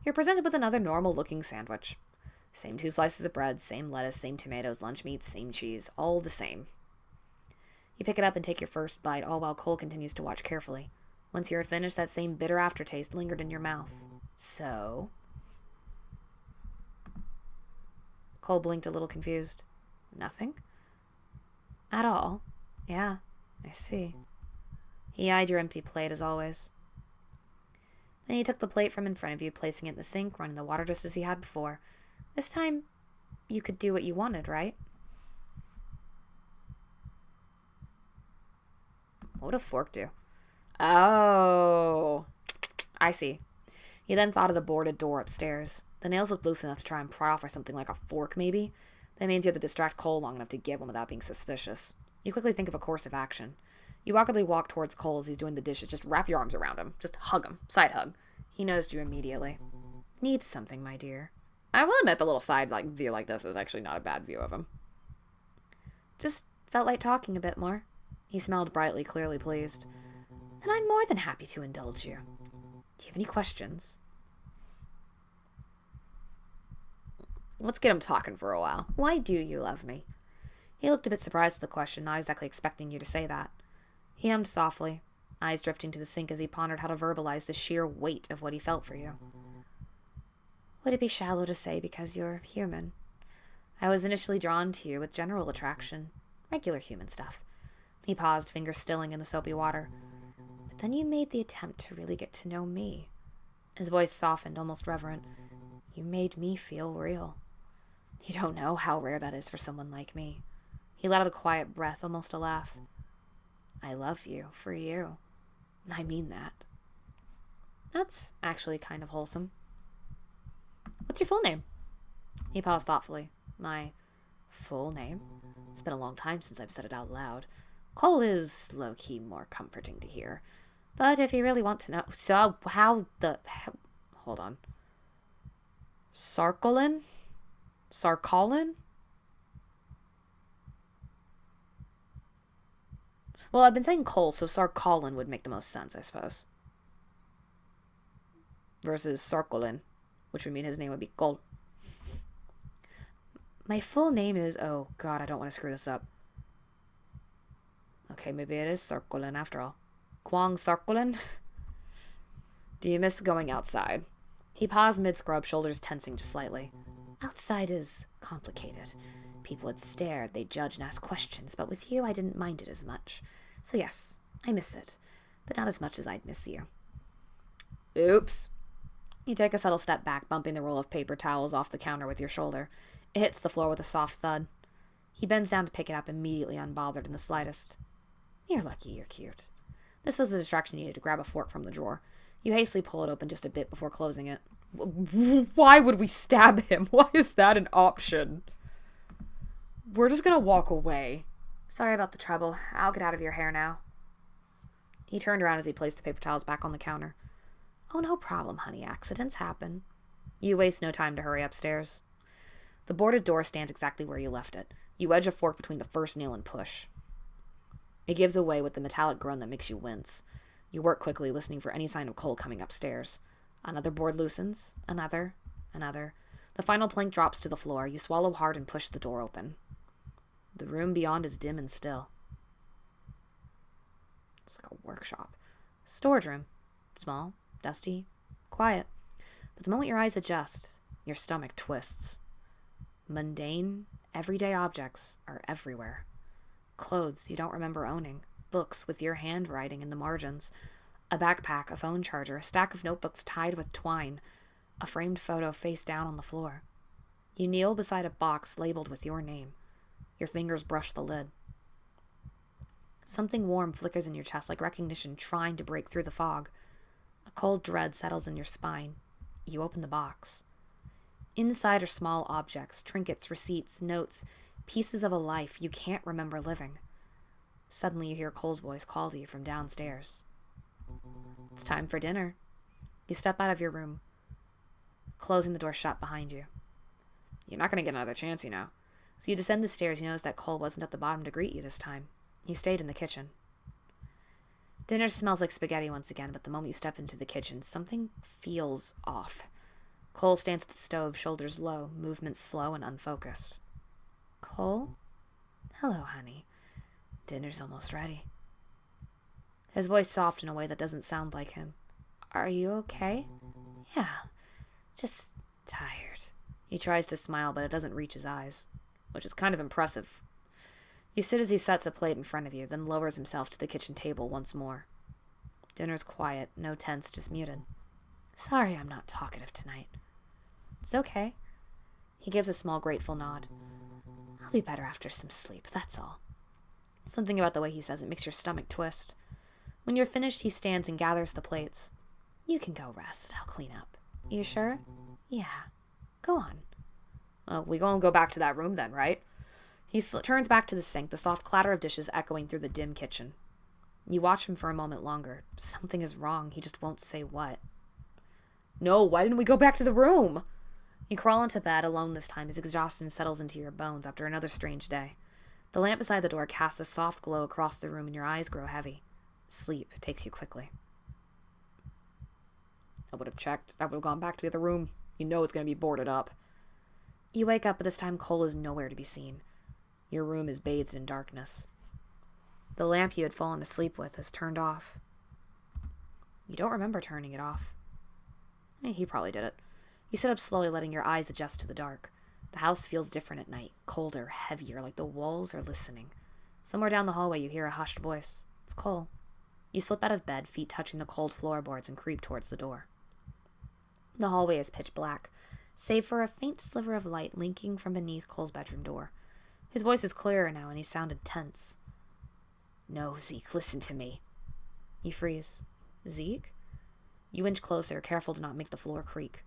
You're presented with another normal-looking sandwich. Same 2 slices of bread, same lettuce, same tomatoes, lunch meat, same cheese, all the same. You pick it up and take your first bite, all while Cole continues to watch carefully. Once you're finished, that same bitter aftertaste lingered in your mouth. So? Cole blinked a little confused. Nothing? At all? Yeah, I see. He eyed your empty plate as always. Then he took the plate from in front of you, placing it in the sink, running the water just as he had before. This time, you could do what you wanted, right? What would a fork do? Oh, I see. He then thought of the boarded door upstairs. The nails looked loose enough to try and pry off or something like a fork, maybe. That means you have to distract Cole long enough to get one without being suspicious. You quickly think of a course of action. You awkwardly walk towards Cole as he's doing the dishes. Just wrap your arms around him. Just hug him. Side hug. He noticed you immediately. Needs something, my dear. I will admit the little side view like this is actually not a bad view of him. Just felt like talking a bit more. He smiled brightly, clearly pleased. Then I'm more than happy to indulge you. Do you have any questions? Let's get him talking for a while. Why do you love me? He looked a bit surprised at the question, not exactly expecting you to say that. He hummed softly, eyes drifting to the sink as he pondered how to verbalize the sheer weight of what he felt for you. Would it be shallow to say because you're human? I was initially drawn to you with general attraction, regular human stuff. He paused, fingers stilling in the soapy water. But then you made the attempt to really get to know me. His voice softened, almost reverent. You made me feel real. You don't know how rare that is for someone like me. He let out a quiet breath, almost a laugh. I love you for you. I mean that. That's actually kind of wholesome. What's your full name? He paused thoughtfully. My full name? It's been a long time since I've said it out loud. Cole is low-key more comforting to hear. But if you really want to know... So, hold on. Sarcolin? Sarcolin? Well, I've been saying Cole, so Sarcolin would make the most sense, I suppose. Versus Sarcolin, which would mean his name would be Cole. My full name is... Oh, God, I don't want to screw this up. Okay, maybe it is Sarcolin after all. Kwang Sarcolin? Do you miss going outside? He paused mid-scrub, shoulders tensing just slightly. Outside is complicated. People would stare, they'd judge and ask questions, but with you I didn't mind it as much. So yes, I miss it, but not as much as I'd miss you. Oops. You take a subtle step back, bumping the roll of paper towels off the counter with your shoulder. It hits the floor with a soft thud. He bends down to pick it up, immediately unbothered in the slightest. You're lucky you're cute. This was the distraction needed to grab a fork from the drawer. You hastily pull it open just a bit before closing it. Why would we stab him? Why is that an option? We're just gonna walk away. Sorry about the trouble. I'll get out of your hair now. He turned around as he placed the paper towels back on the counter. Oh, no problem, honey. Accidents happen. You waste no time to hurry upstairs. The boarded door stands exactly where you left it. You wedge a fork between the first nail and push. It gives away with the metallic groan that makes you wince. You work quickly, listening for any sign of Cole coming upstairs. Another board loosens. Another. The final plank drops to the floor. You swallow hard and push the door open. The room beyond is dim and still. It's like a workshop. Storage room. Small, dusty, quiet. But the moment your eyes adjust, your stomach twists. Mundane, everyday objects are everywhere. Clothes you don't remember owning. Books with your handwriting in the margins. A backpack, a phone charger, a stack of notebooks tied with twine. A framed photo face down on the floor. You kneel beside a box labeled with your name. Your fingers brush the lid. Something warm flickers in your chest like recognition trying to break through the fog. A cold dread settles in your spine. You open the box. Inside are small objects, trinkets, receipts, notes, pieces of a life you can't remember living. Suddenly you hear Cole's voice call to you from downstairs. It's time for dinner. You step out of your room, closing the door shut behind you. You're not going to get another chance, you know. So you descend the stairs. You notice that Cole wasn't at the bottom to greet you this time. He stayed in the kitchen. Dinner smells like spaghetti once again, but the moment you step into the kitchen, something feels off. Cole stands at the stove, shoulders low, movements slow and unfocused. Cole? Hello, honey. Dinner's almost ready. His voice soft in a way that doesn't sound like him. Are you okay? Yeah, just tired. He tries to smile, but it doesn't reach his eyes, which is kind of impressive. You sit as he sets a plate in front of you, then lowers himself to the kitchen table once more. Dinner's quiet, no tense, just muted. Sorry I'm not talkative tonight. It's okay. He gives a small, grateful nod. I'll be better after some sleep, that's all. Something about the way he says it makes your stomach twist. When you're finished, he stands and gathers the plates. You can go rest. I'll clean up. You sure? Yeah. Go on. We gonna go back to that room then, right? He turns back to the sink, the soft clatter of dishes echoing through the dim kitchen. You watch him for a moment longer. Something is wrong. He just won't say what. No, why didn't we go back to the room? You crawl into bed, alone this time, as exhaustion settles into your bones after another strange day. The lamp beside the door casts a soft glow across the room and your eyes grow heavy. Sleep takes you quickly. I would have checked. I would have gone back to the other room. You know it's going to be boarded up. You wake up, but this time Cole is nowhere to be seen. Your room is bathed in darkness. The lamp you had fallen asleep with is turned off. You don't remember turning it off. He probably did it. You sit up slowly, letting your eyes adjust to the dark. The house feels different at night, colder, heavier, like the walls are listening. Somewhere down the hallway you hear a hushed voice. It's Cole. You slip out of bed, feet touching the cold floorboards, and creep towards the door. The hallway is pitch black, save for a faint sliver of light linking from beneath Cole's bedroom door. His voice is clearer now, and he sounded tense. No, Zeke, listen to me. You freeze. Zeke? You inch closer, careful to not make the floor creak.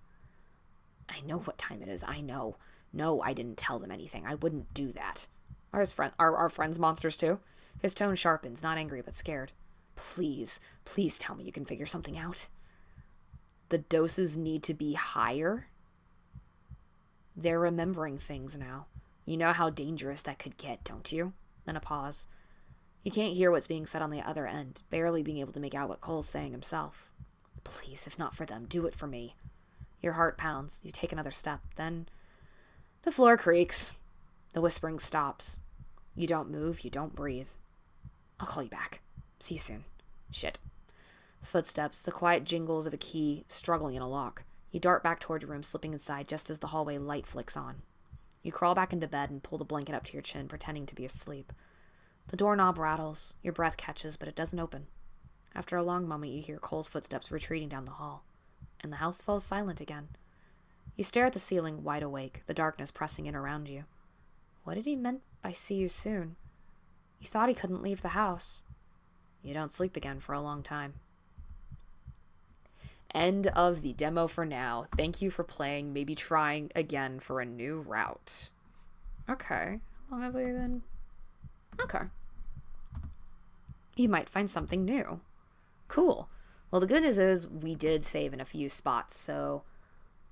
I know what time it is, I know. No, I didn't tell them anything. I wouldn't do that. Are our friends monsters too? His tone sharpens, not angry but scared. Please, please tell me you can figure something out. The doses need to be higher? They're remembering things now. You know how dangerous that could get, don't you? Then a pause. You can't hear what's being said on the other end, barely being able to make out what Cole's saying himself. Please, if not for them, do it for me. Your heart pounds. You take another step. Then the floor creaks. The whispering stops. You don't move. You don't breathe. I'll call you back. See you soon. Shit. Footsteps, the quiet jingles of a key struggling in a lock. You dart back toward your room, slipping inside just as the hallway light flicks on. You crawl back into bed and pull the blanket up to your chin, pretending to be asleep. The doorknob rattles. Your breath catches, but it doesn't open. After a long moment, you hear Cole's footsteps retreating down the hall, and the house falls silent again. You stare at the ceiling, wide awake, the darkness pressing in around you. What did he meant by see you soon? You thought he couldn't leave the house. You don't sleep again for a long time. End of the demo for now. Thank you for playing, maybe trying again for a new route. Okay. How long have we been? Okay. You might find something new. Cool. Well, the good news is we did save in a few spots, so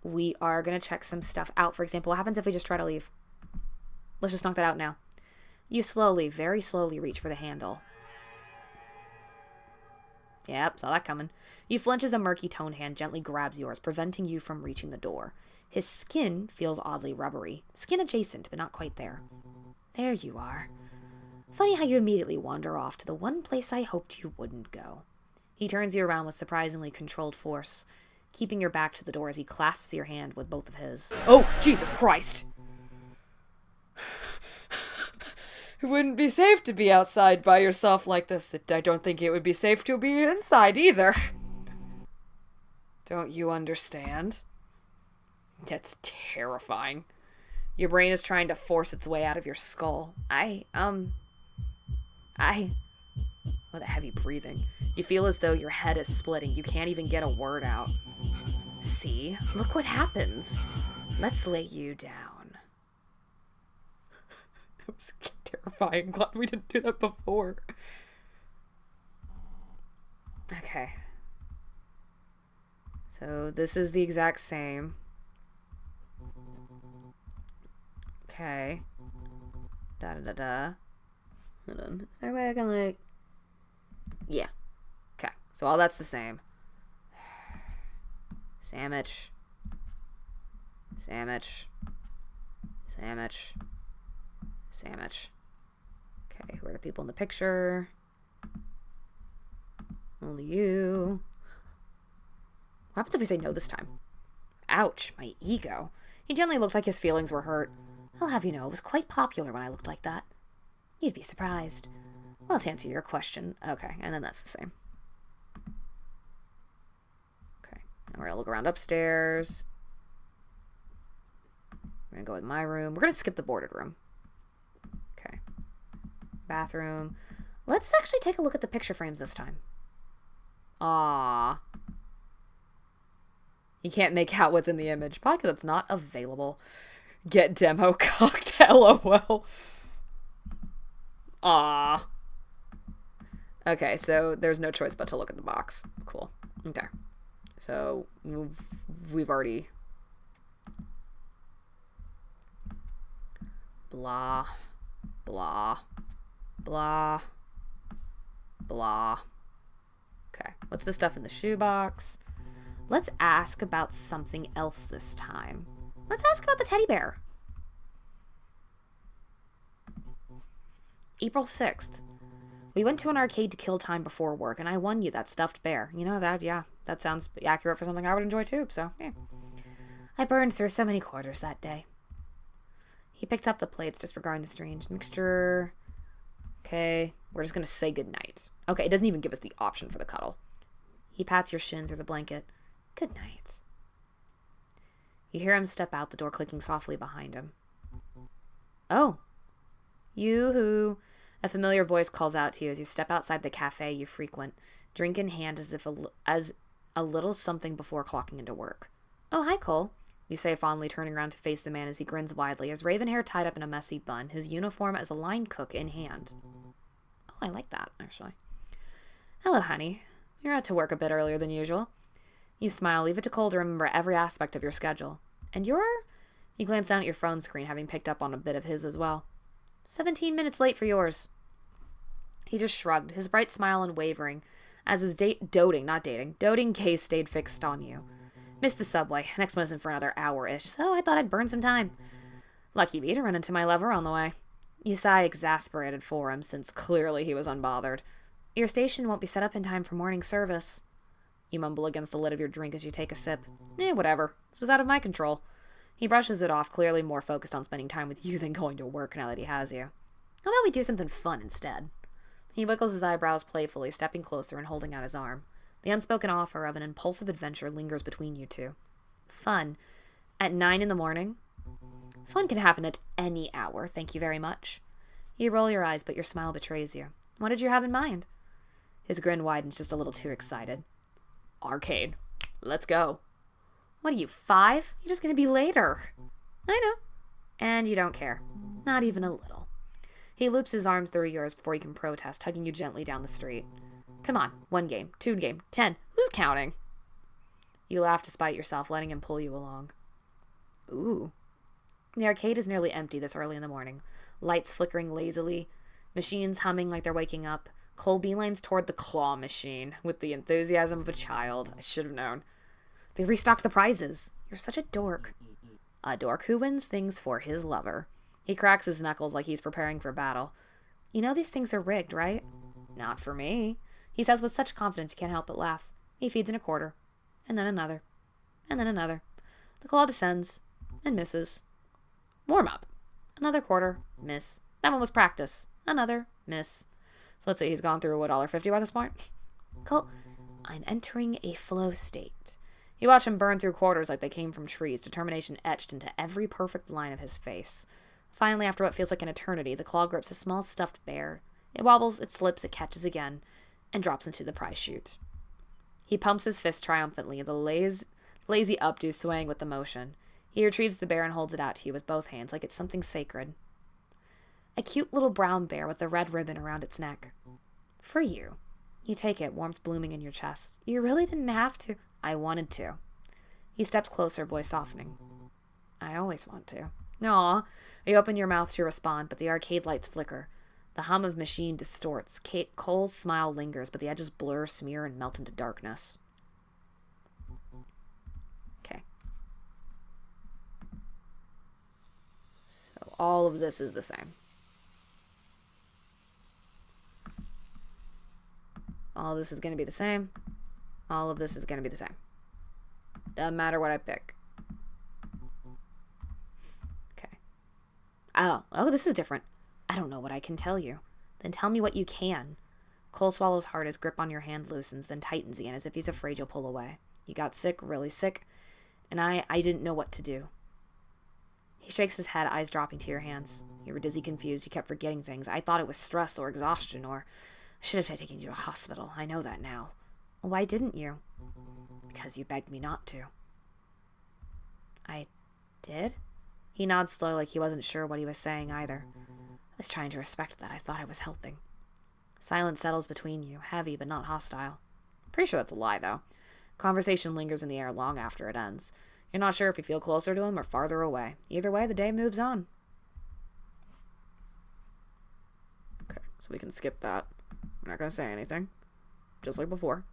we are going to check some stuff out. For example, what happens if we just try to leave? Let's just knock that out now. You slowly, very slowly reach for the handle. Yep, saw that coming. You flinch as a murky toned hand gently grabs yours, preventing you from reaching the door. His skin feels oddly rubbery. Skin adjacent, but not quite there. There you are. Funny how you immediately wander off to the one place I hoped you wouldn't go. He turns you around with surprisingly controlled force, keeping your back to the door as he clasps your hand with both of his. Oh, Jesus Christ! It wouldn't be safe to be outside by yourself like this. I don't think it would be safe to be inside either. Don't you understand? That's terrifying. Your brain is trying to force its way out of your skull. What a heavy breathing. You feel as though your head is splitting. You can't even get a word out. See? Look what happens. Let's lay you down. That was terrifying. Glad we didn't do that before. Okay. So this is the exact same. Okay. Da-da-da-da. Hold on. Is there a way I can, like... Yeah. Okay. So all that's the same. Sandwich. Sandwich. Sandwich. Sandwich. Okay, who are the people in the picture? Only you. What happens if we say no this time? Ouch, my ego. He generally looked like his feelings were hurt. I'll have you know, it was quite popular when I looked like that. You'd be surprised. Well, to answer your question. Okay, and then that's the same. Okay, now we're gonna look around upstairs. We're gonna go in my room. We're gonna skip the boarded room. Okay. Bathroom. Let's actually take a look at the picture frames this time. Aww. You can't make out what's in the image. Probably because it's not available. Get demo cocked. LOL. Aww. Okay, so there's no choice but to look at the box. Cool. Okay. So we've already... Blah. Blah. Blah. Blah. Okay. What's the stuff in the shoebox? Let's ask about something else this time. Let's ask about the teddy bear. April 6th. We went to an arcade to kill time before work, and I won you that stuffed bear. You know that, yeah, that sounds accurate for something I would enjoy too, so, yeah. I burned through so many quarters that day. He picked up the plates, disregarding the strange mixture. Okay, we're just gonna say goodnight. Okay, it doesn't even give us the option for the cuddle. He pats your shin through the blanket. Good night. You hear him step out, the door clicking softly behind him. Oh. Yoo-hoo. A familiar voice calls out to you as you step outside the cafe you frequent, drink in hand as a little something before clocking into work. "Oh, hi, Cole," you say fondly, turning around to face the man as he grins widely, his raven hair tied up in a messy bun, his uniform as a line cook in hand. Oh, I like that, actually. "Hello, honey. You're out to work a bit earlier than usual." You smile, leave it to Cole to remember every aspect of your schedule. "And you're—" You glance down at your phone screen, having picked up on a bit of his as well. 17 minutes late for yours." He just shrugged, his bright smile unwavering, as his doting gaze stayed fixed on you. "Missed the subway. Next one isn't for another hour-ish, so I thought I'd burn some time. Lucky me to run into my lover on the way." You sigh, exasperated for him, since clearly he was unbothered. "Your station won't be set up in time for morning service." You mumble against the lid of your drink as you take a sip. Whatever. This was out of my control." He brushes it off, clearly more focused on spending time with you than going to work now that he has you. "How about we do something fun instead?" He wiggles his eyebrows playfully, stepping closer and holding out his arm. The unspoken offer of an impulsive adventure lingers between you two. "Fun? At 9 in the morning?" "Fun can happen at any hour, thank you very much." You roll your eyes, but your smile betrays you. "What did you have in mind?" His grin widens just a little too excited. "Arcade. Let's go." "What are you, 5? You're just going to be later." "I know." And you don't care. Not even a little. He loops his arms through yours before he can protest, tugging you gently down the street. "Come on, 1 game, 2 game, 10. Who's counting?" You laugh to spite yourself, letting him pull you along. Ooh. The arcade is nearly empty this early in the morning. Lights flickering lazily, machines humming like they're waking up. Cole beelines toward the claw machine with the enthusiasm of a child. I should have known. They restocked the prizes. You're such a dork. A dork who wins things for his lover. He cracks his knuckles like he's preparing for battle. "You know these things are rigged, right?" "Not for me," he says with such confidence you can't help but laugh. He feeds in a quarter, and then another, and then another. The claw descends, and misses. Warm up. Another quarter, miss. That one was practice. Another, miss. So let's say he's gone through $1.50 by this point. Cole, I'm entering a flow state. You watch him burn through quarters like they came from trees, determination etched into every perfect line of his face. Finally, after what feels like an eternity, the claw grips a small stuffed bear. It wobbles, it slips, it catches again, and drops into the prize chute. He pumps his fist triumphantly, the lazy updo swaying with the motion. He retrieves the bear and holds it out to you with both hands like it's something sacred. A cute little brown bear with a red ribbon around its neck. For you. You take it, warmth blooming in your chest. You really didn't have to. I wanted to. He steps closer, voice softening. I always want to. Aw. You open your mouth to respond, but the arcade lights flicker. The hum of machine distorts. Cole's smile lingers, but the edges blur, smear, and melt into darkness. Okay. So all of this is the same. All of this is going to be the same. All of this is going to be the same. Doesn't matter what I pick. Okay. Oh, this is different. I don't know what I can tell you. Then tell me what you can. Cole swallows hard, his grip on your hand loosens, then tightens again as if he's afraid you'll pull away. You got sick, really sick, and I didn't know what to do. He shakes his head, eyes dropping to your hands. You were dizzy, confused, you kept forgetting things. I thought it was stress or exhaustion, or I should have taken you to a hospital. I know that now. Why didn't you? Because you begged me not to. I did? He nods slow like he wasn't sure what he was saying either. I was trying to respect that. I thought I was helping. Silence settles between you, heavy but not hostile. Pretty sure that's a lie, though. Conversation lingers in the air long after it ends. You're not sure if you feel closer to him or farther away. Either way, the day moves on. Okay, so we can skip that. I'm not going to say anything. Just like before.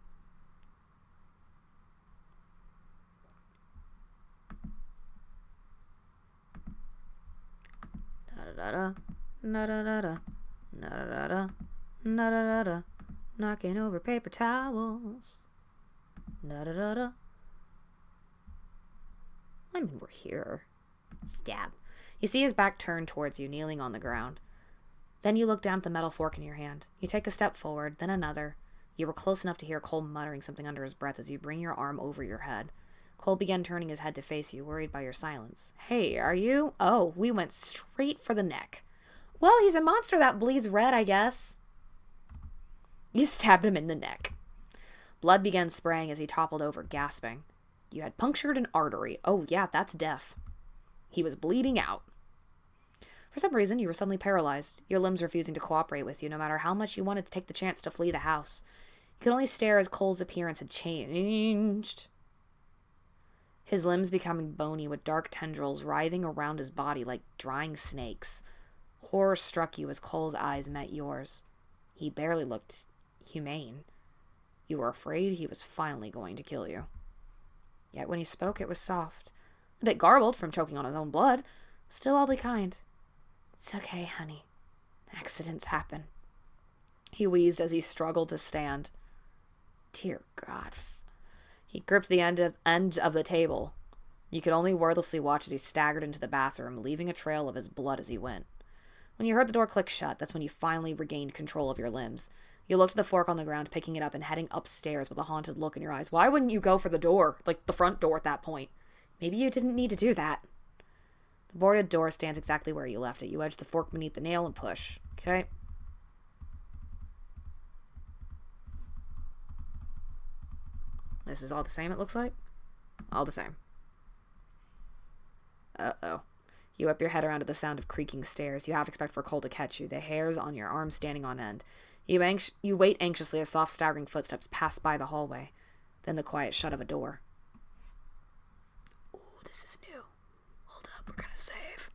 Da-da-da-da. Na-da-da-da. Na-da-da-da. Na-da-da-da. Knocking over paper towels. Da-da-da-da. I mean, we're here. Stab. You see his back turned towards you, kneeling on the ground. Then you look down at the metal fork in your hand. You take a step forward, then another. You were close enough to hear Cole muttering something under his breath as you bring your arm over your head. Cole began turning his head to face you, worried by your silence. Hey, are you? Oh, we went straight for the neck. Well, he's a monster that bleeds red, I guess. You stabbed him in the neck. Blood began spraying as he toppled over, gasping. You had punctured an artery. Oh, yeah, that's death. He was bleeding out. For some reason, you were suddenly paralyzed, your limbs refusing to cooperate with you, no matter how much you wanted to take the chance to flee the house. You could only stare as Cole's appearance had changed. His limbs becoming bony with dark tendrils writhing around his body like drying snakes. Horror struck you as Cole's eyes met yours. He barely looked humane. You were afraid he was finally going to kill you. Yet when he spoke, it was soft. A bit garbled from choking on his own blood, still oddly kind. It's okay, honey. Accidents happen. He wheezed as he struggled to stand. Dear God. He gripped the end of the table. You could only wordlessly watch as he staggered into the bathroom, leaving a trail of his blood as he went. When you heard the door click shut, that's when you finally regained control of your limbs. You looked at the fork on the ground, picking it up and heading upstairs with a haunted look in your eyes. Why wouldn't you go for the door, like the front door at that point? Maybe you didn't need to do that. The boarded door stands exactly where you left it. You edge the fork beneath the nail and push. Okay? This is all the same, it looks like? All the same. Uh-oh. You whip your head around to the sound of creaking stairs. You half expect for Cole to catch you, the hairs on your arms standing on end. You wait anxiously as soft staggering footsteps pass by the hallway. Then the quiet shut of a door. Ooh, this is new. Hold up, we're gonna save.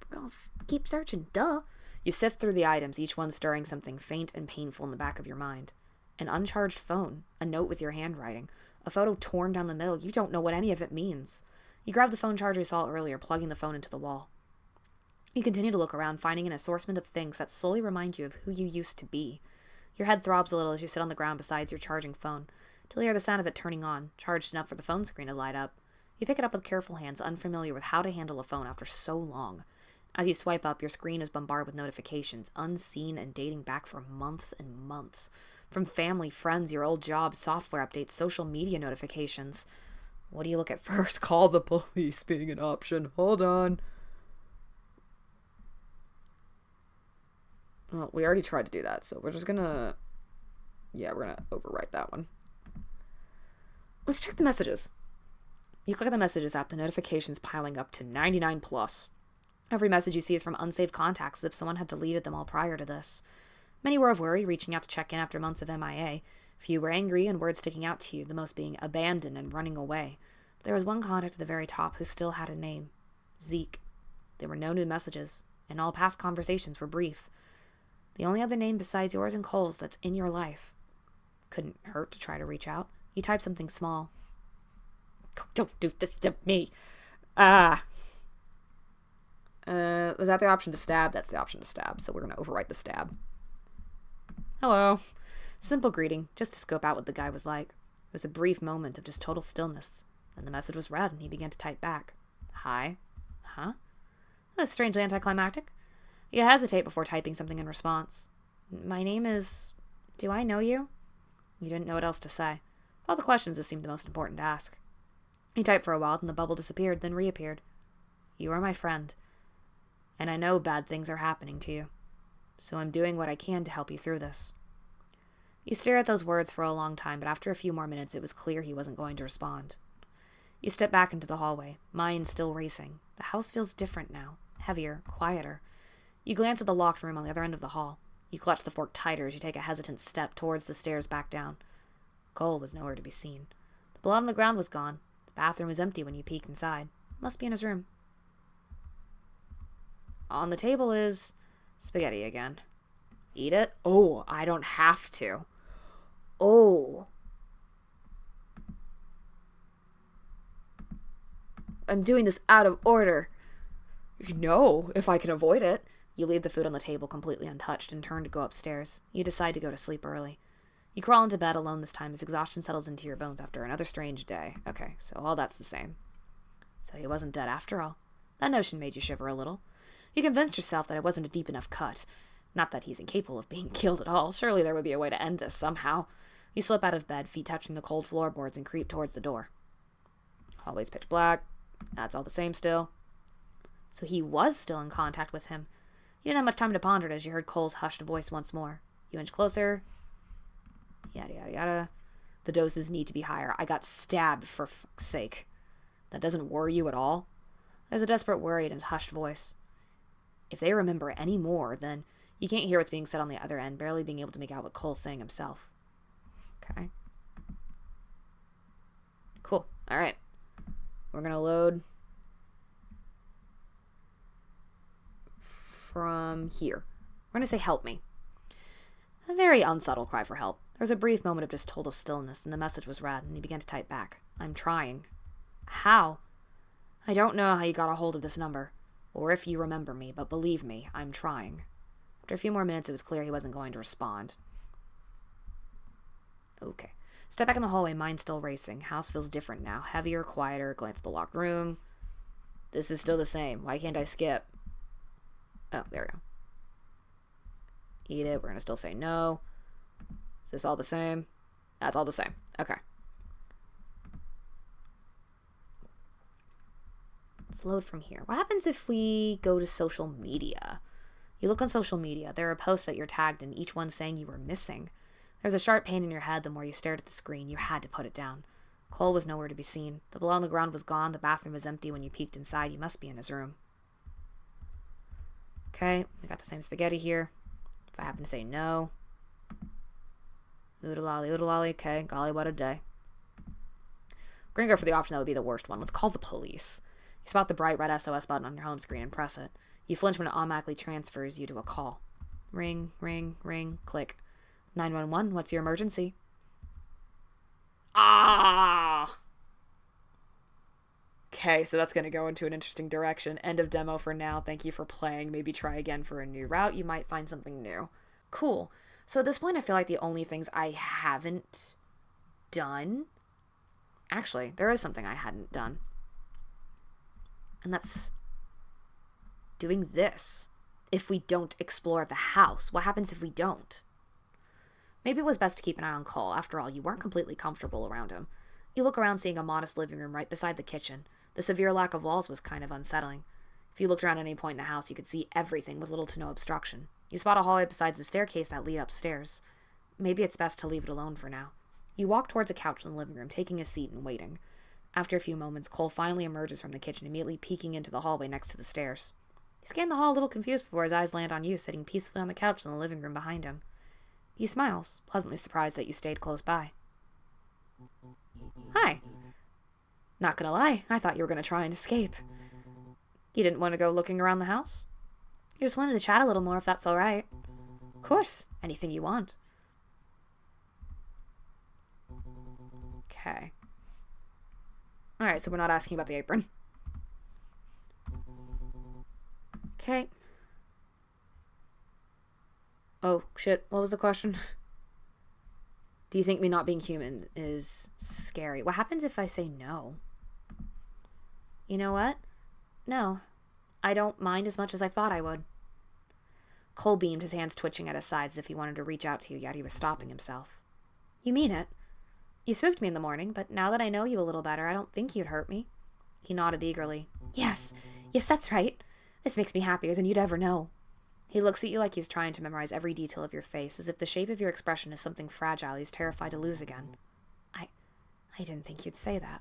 We're gonna keep searching, duh. You sift through the items, each one stirring something faint and painful in the back of your mind. An uncharged phone, a note with your handwriting, a photo torn down the middle. You don't know what any of it means. You grab the phone charger you saw earlier, plugging the phone into the wall. You continue to look around, finding an assortment of things that slowly remind you of who you used to be. Your head throbs a little as you sit on the ground beside your charging phone, till you hear the sound of it turning on, charged enough for the phone screen to light up. You pick it up with careful hands, unfamiliar with how to handle a phone after so long. As you swipe up, your screen is bombarded with notifications, unseen and dating back for months and months. From family, friends, your old job, software updates, social media notifications. What do you look at first? Call the police being an option. Hold on. Well, we already tried to do that, so we're just gonna... Yeah, we're gonna overwrite that one. Let's check the messages. You click on the messages app, the notifications piling up to 99 plus. Every message you see is from unsaved contacts, as if someone had deleted them all prior to this. Many were of worry, reaching out to check in after months of MIA. Few were angry, and words sticking out to you, the most being abandoned and running away. But there was one contact at the very top who still had a name. Zeke. There were no new messages, and all past conversations were brief. The only other name besides yours and Cole's that's in your life. Couldn't hurt to try to reach out. You typed something small. Don't do this to me. Was that the option to stab? That's the option to stab, so we're going to overwrite the stab. Hello. Simple greeting, just to scope out what the guy was like. It was a brief moment of just total stillness. Then the message was read, and he began to type back. Hi? Huh? That was strangely anticlimactic. You hesitate before typing something in response. My name is... Do I know you? You didn't know what else to say. Of all the questions, this seemed the most important to ask. He typed for a while, then the bubble disappeared, then reappeared. You are my friend. And I know bad things are happening to you. So I'm doing what I can to help you through this. You stare at those words for a long time, but after a few more minutes, it was clear he wasn't going to respond. You step back into the hallway, mind still racing. The house feels different now, heavier, quieter. You glance at the locked room on the other end of the hall. You clutch the fork tighter as you take a hesitant step towards the stairs back down. Cole was nowhere to be seen. The blood on the ground was gone. The bathroom was empty when you peek inside. Must be in his room. On the table is spaghetti again. Eat it? Oh, I don't have to. Oh. I'm doing this out of order. No, if I can avoid it. You leave the food on the table completely untouched and turn to go upstairs. You decide to go to sleep early. You crawl into bed alone this time as exhaustion settles into your bones after another strange day. Okay, so all that's the same. So he wasn't dead after all. That notion made you shiver a little. You convinced yourself that it wasn't a deep enough cut. Not that he's incapable of being killed at all. Surely there would be a way to end this somehow. You slip out of bed, feet touching the cold floorboards, and creep towards the door. Hallway's pitch black. That's all the same still. So he was still in contact with him. You didn't have much time to ponder it as you heard Cole's hushed voice once more. You inch closer. Yada, yada, yada. The doses need to be higher. I got stabbed, for fuck's sake. That doesn't worry you at all? There's a desperate worry in his hushed voice. If they remember any more, then you can't hear what's being said on the other end, barely being able to make out what Cole's saying himself. Okay. Cool. Alright. We're gonna load from here. We're gonna say, help me. A very unsubtle cry for help. There was a brief moment of just total stillness, and the message was read, and he began to type back. I'm trying. How? I don't know how you got a hold of this number, or if you remember me, but believe me, I'm trying. After a few more minutes, it was clear he wasn't going to respond. Okay. Step back in the hallway, mind still racing. House feels different now. Heavier, quieter, glance at the locked room. This is still the same. Why can't I skip? Oh, there we go. Eat it. We're going to still say no. Is this all the same? That's all the same. Okay. Let's load from here. What happens if we go to social media? You look on social media. There are posts that you're tagged in, each one saying you were missing. There was a sharp pain in your head the more you stared at the screen. You had to put it down. Cole was nowhere to be seen. The blood on the ground was gone. The bathroom was empty. When you peeked inside, you must be in his room. Okay, we got the same spaghetti here. If I happen to say no. Oodalolly, oodalolly. Okay, golly, what a day. We're gonna go for the option that would be the worst one. Let's call the police. You spot the bright red SOS button on your home screen and press it. You flinch when it automatically transfers you to a call. Ring, ring, ring, click. 911, what's your emergency? Ah! Okay, so that's going to go into an interesting direction. End of demo for now. Thank you for playing. Maybe try again for a new route. You might find something new. Cool. So at this point, I feel like the only things I haven't done... Actually, there is something I hadn't done. And that's doing this. If we don't explore the house, what happens if we don't? Maybe it was best to keep an eye on Cole. After all, you weren't completely comfortable around him. You look around seeing a modest living room right beside the kitchen. The severe lack of walls was kind of unsettling. If you looked around at any point in the house, you could see everything with little to no obstruction. You spot a hallway besides the staircase that lead upstairs. Maybe it's best to leave it alone for now. You walk towards a couch in the living room, taking a seat and waiting. After a few moments, Cole finally emerges from the kitchen, immediately peeking into the hallway next to the stairs. He scanned the hall a little confused before his eyes land on you, sitting peacefully on the couch in the living room behind him. He smiles, pleasantly surprised that you stayed close by. Hi. Not gonna lie, I thought you were gonna try and escape. You didn't want to go looking around the house? You just wanted to chat a little more, if that's alright. Of course, anything you want. Okay. Alright, so we're not asking about the apron. Okay. Oh, shit. What was the question? Do you think me not being human is scary? What happens if I say no? You know what? No. I don't mind as much as I thought I would. Cole beamed, his hands twitching at his sides as if he wanted to reach out to you, yet he was stopping himself. You mean it? You spooked me in the morning, but now that I know you a little better, I don't think you'd hurt me. He nodded eagerly. Yes, that's right. This makes me happier than you'd ever know. He looks at you like he's trying to memorize every detail of your face, as if the shape of your expression is something fragile he's terrified to lose again. I didn't think you'd say that.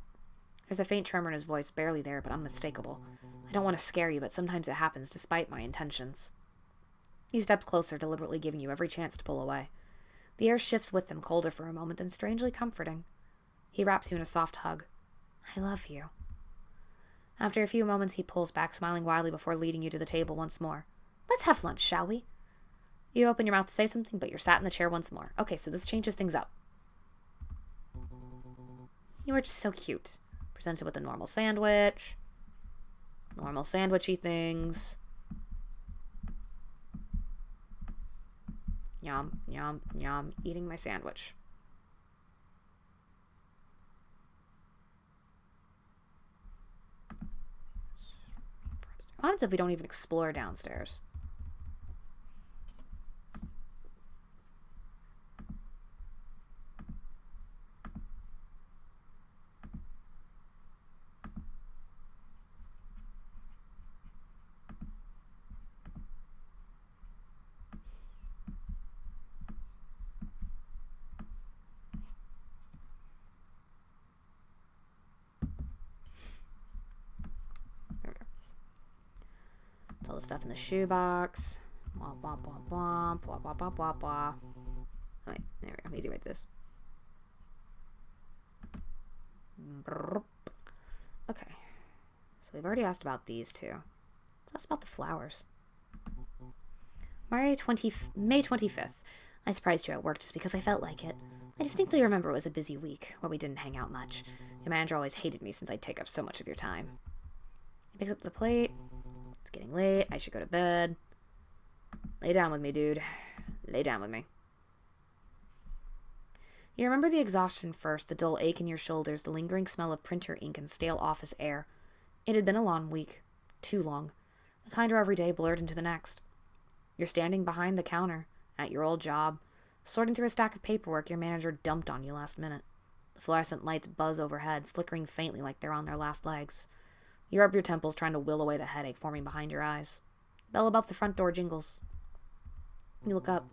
There's a faint tremor in his voice, barely there, but unmistakable. I don't want to scare you, but sometimes it happens despite my intentions. He steps closer, deliberately giving you every chance to pull away. The air shifts with him, colder for a moment, then strangely comforting. He wraps you in a soft hug. I love you. After a few moments, he pulls back, smiling widely before leading you to the table once more. Let's have lunch, shall we? You open your mouth to say something, but you're sat in the chair once more. Okay, so this changes things up. You are just so cute. Presented with a normal sandwich. Normal sandwichy things. Yum, yum, yum. Eating my sandwich. What happens if we don't even explore downstairs? all the stuff in the shoebox. Womp, womp, womp, womp, womp, womp, womp, womp, womp. Oh, wait, there we go. Easy way to do this. Okay. So we've already asked about these two. Let's ask about the flowers. May 25th. I surprised you at work just because I felt like it. I distinctly remember it was a busy week, where we didn't hang out much. Your manager always hated me since I'd take up so much of your time. He picks up the plate. It's getting late. I should go to bed. Lay down with me, dude. Lay down with me. You remember the exhaustion first, the dull ache in your shoulders, the lingering smell of printer ink and stale office air. It had been a long week. Too long. The kind where every day blurred into the next. You're standing behind the counter, at your old job, sorting through a stack of paperwork your manager dumped on you last minute. The fluorescent lights buzz overhead, flickering faintly like they're on their last legs. You rub your temples, trying to will away the headache forming behind your eyes. Bell above the front door jingles. You look up.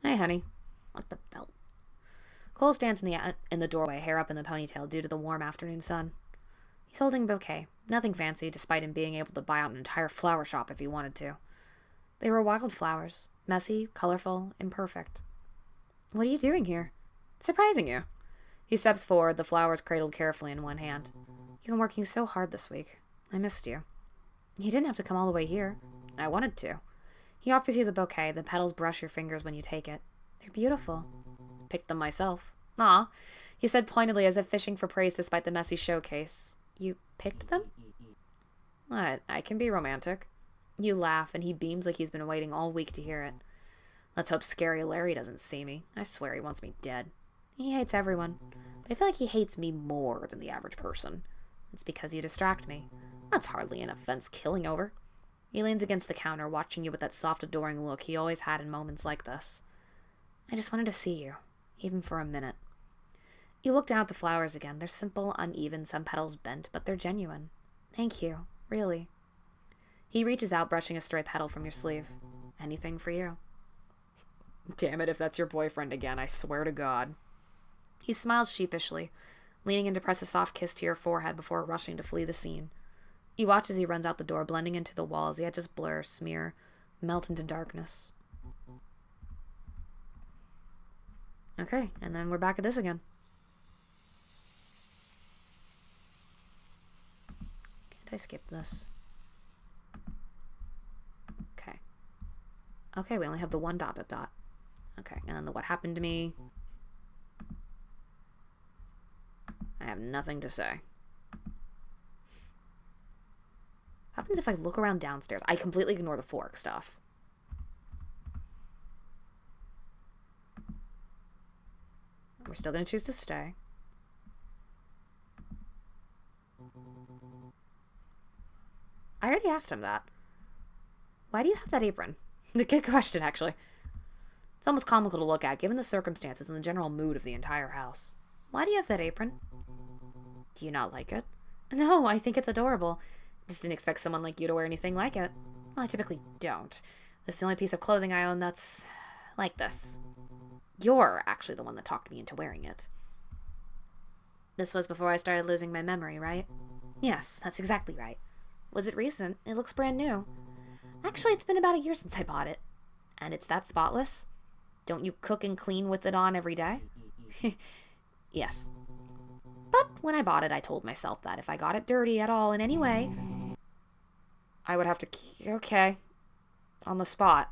Hey, honey. What the belt? Cole stands in the doorway, hair up in the ponytail due to the warm afternoon sun. He's holding a bouquet. Nothing fancy, despite him being able to buy out an entire flower shop if he wanted to. They were wildflowers. Messy, colorful, imperfect. What are you doing here? Surprising you. He steps forward, the flowers cradled carefully in one hand. You've been working so hard this week. I missed you. You didn't have to come all the way here. I wanted to. He offers you the bouquet. The petals brush your fingers when you take it. They're beautiful. Picked them myself. Aw, he said pointedly as if fishing for praise despite the messy showcase. You picked them? What? I can be romantic. You laugh, and he beams like he's been waiting all week to hear it. Let's hope Scary Larry doesn't see me. I swear he wants me dead. He hates everyone, but I feel like he hates me more than the average person. It's because you distract me. That's hardly an offense killing over. He leans against the counter, watching you with that soft, adoring look he always had in moments like this. I just wanted to see you, even for a minute. You look down at the flowers again. They're simple, uneven, some petals bent, but they're genuine. Thank you, really. He reaches out, brushing a stray petal from your sleeve. Anything for you. Damn it, if that's your boyfriend again, I swear to God. He smiles sheepishly, leaning in to press a soft kiss to your forehead before rushing to flee the scene. You watch as he runs out the door, blending into the walls, the edges blur, smear, melt into darkness. Okay, and then we're back at this again. Can't I skip this? Okay. Okay, we only have the one ... Okay, and then the what happened to me. I have nothing to say. What happens if I look around downstairs? I completely ignore the fork stuff. We're still going to choose to stay. I already asked him that. Why do you have that apron? The good question, actually. It's almost comical to look at, given the circumstances and the general mood of the entire house. Why do you have that apron? Do you not like it? No, I think it's adorable. Just didn't expect someone like you to wear anything like it. Well, I typically don't. This is the only piece of clothing I own that's like this. You're actually the one that talked me into wearing it. This was before I started losing my memory, right? Yes, that's exactly right. Was it recent? It looks brand new. Actually, it's been about a year since I bought it. And it's that spotless? Don't you cook and clean with it on every day? Yes. But when I bought it, I told myself that if I got it dirty at all in any way, I would have to... Okay. On the spot.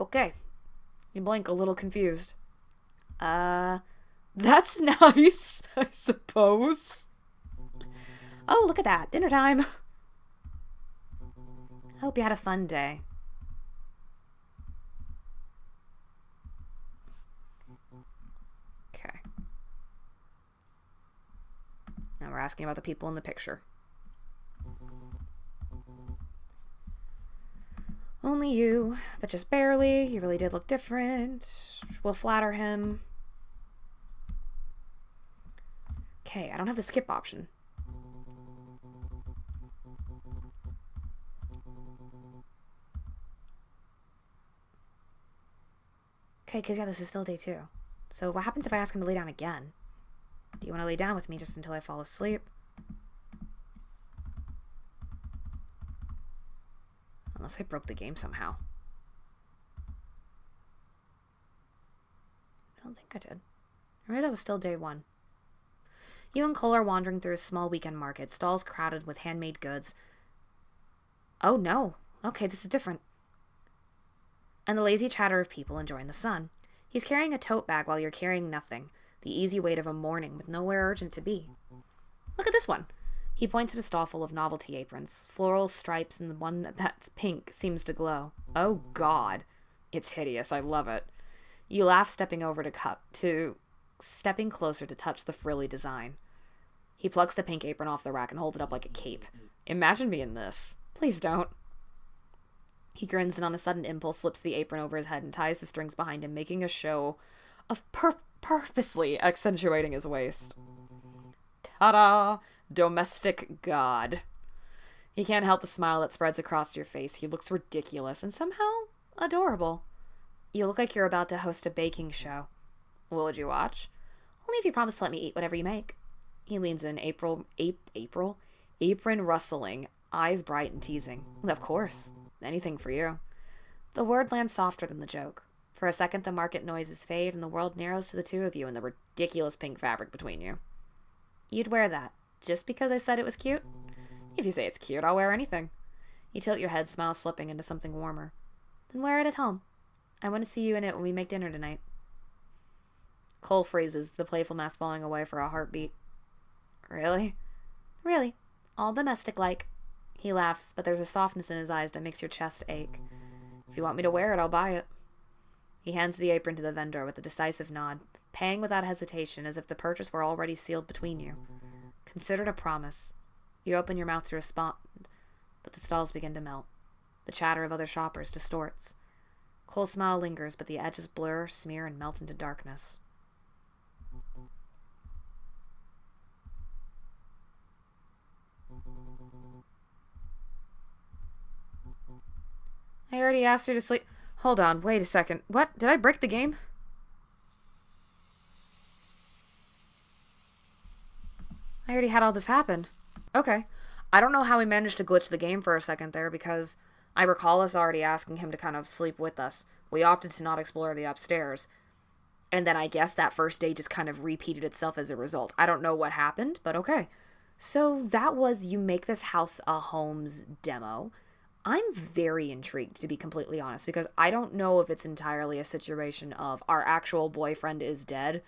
Okay. You blink a little confused. That's nice, I suppose. Oh, look at that. Dinner time. Hope you had a fun day. Okay. Now we're asking about the people in the picture. Only you, but just barely. You really did look different. We'll flatter him. Okay, I don't have the skip option. Okay, because yeah, this is still day 2. So what happens if I ask him to lay down again? Do you want to lay down with me just until I fall asleep? Unless I broke the game somehow. I don't think I did. Maybe that was still day one. You and Cole are wandering through a small weekend market, stalls crowded with handmade goods. Oh no. Okay, this is different. And the lazy chatter of people enjoying the sun. He's carrying a tote bag while you're carrying nothing. The easy weight of a morning with nowhere urgent to be. Look at this one. He points at a stall full of novelty aprons, floral stripes, and the one that's pink seems to glow. Oh God. It's hideous. I love it. You laugh, stepping closer to touch the frilly design. He plucks the pink apron off the rack and holds it up like a cape. Imagine me in this. Please don't. He grins and on a sudden impulse slips the apron over his head and ties the strings behind him, making a show of purposely accentuating his waist. Ta-da! Domestic god. He can't help the smile that spreads across your face. He looks ridiculous and somehow adorable. You look like you're about to host a baking show. What would you watch? Only if you promise to let me eat whatever you make. He leans in, apron rustling, eyes bright and teasing. Of course. Anything for you. The word lands softer than the joke. For a second, the market noises fade and the world narrows to the two of you and the ridiculous pink fabric between you. You'd wear that, just because I said it was cute? If you say it's cute, I'll wear anything. You tilt your head, smile slipping into something warmer. Then wear it at home. I want to see you in it when we make dinner tonight. Cole freezes, the playful mask falling away for a heartbeat. Really? Really. All domestic-like. He laughs, but there's a softness in his eyes that makes your chest ache. If you want me to wear it, I'll buy it. He hands the apron to the vendor with a decisive nod, paying without hesitation as if the purchase were already sealed between you. Considered a promise. You open your mouth to respond, but the stalls begin to melt. The chatter of other shoppers distorts. Cole's smile lingers, but the edges blur, smear, and melt into darkness. I already asked her to sleep. Hold on, wait a second. What? Did I break the game? I already had all this happen. Okay. I don't know how we managed to glitch the game for a second there because I recall us already asking him to kind of sleep with us. We opted to not explore the upstairs. And then I guess that first day just kind of repeated itself as a result. I don't know what happened, but okay. So that was You Make This House a Home's demo. I'm very intrigued, to be completely honest, because I don't know if it's entirely a situation of our actual boyfriend is dead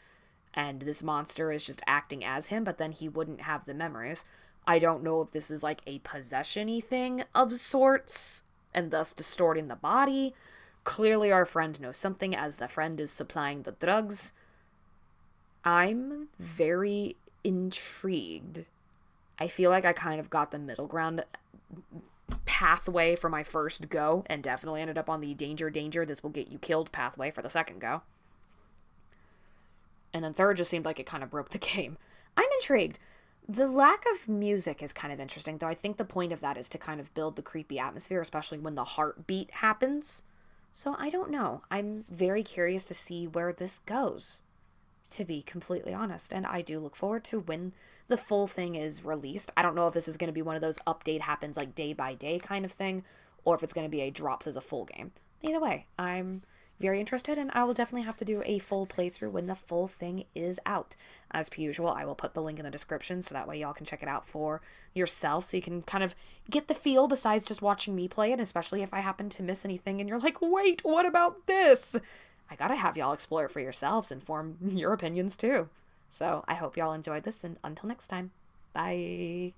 and this monster is just acting as him, but then he wouldn't have the memories. I don't know if this is like a possession-y thing of sorts and thus distorting the body. Clearly our friend knows something as the friend is supplying the drugs. I'm very intrigued. I feel like I kind of got the middle ground pathway for my first go and definitely ended up on the danger, this will get you killed pathway for the second go. And then third just seemed like it kind of broke the game. I'm intrigued. The lack of music is kind of interesting, though I think the point of that is to kind of build the creepy atmosphere, especially when the heartbeat happens. So I don't know. I'm very curious to see where this goes, to be completely honest. And I do look forward to when the full thing is released. I don't know if this is going to be one of those update happens like day by day kind of thing, or if it's going to be a drops as a full game. Either way, I'm very interested, and I will definitely have to do a full playthrough when the full thing is out. As per usual, I will put the link in the description so that way y'all can check it out for yourself, so you can kind of get the feel besides just watching me play it, especially if I happen to miss anything and you're like, wait, what about this? I gotta have y'all explore it for yourselves and form your opinions too. So I hope y'all enjoyed this, and until next time, bye.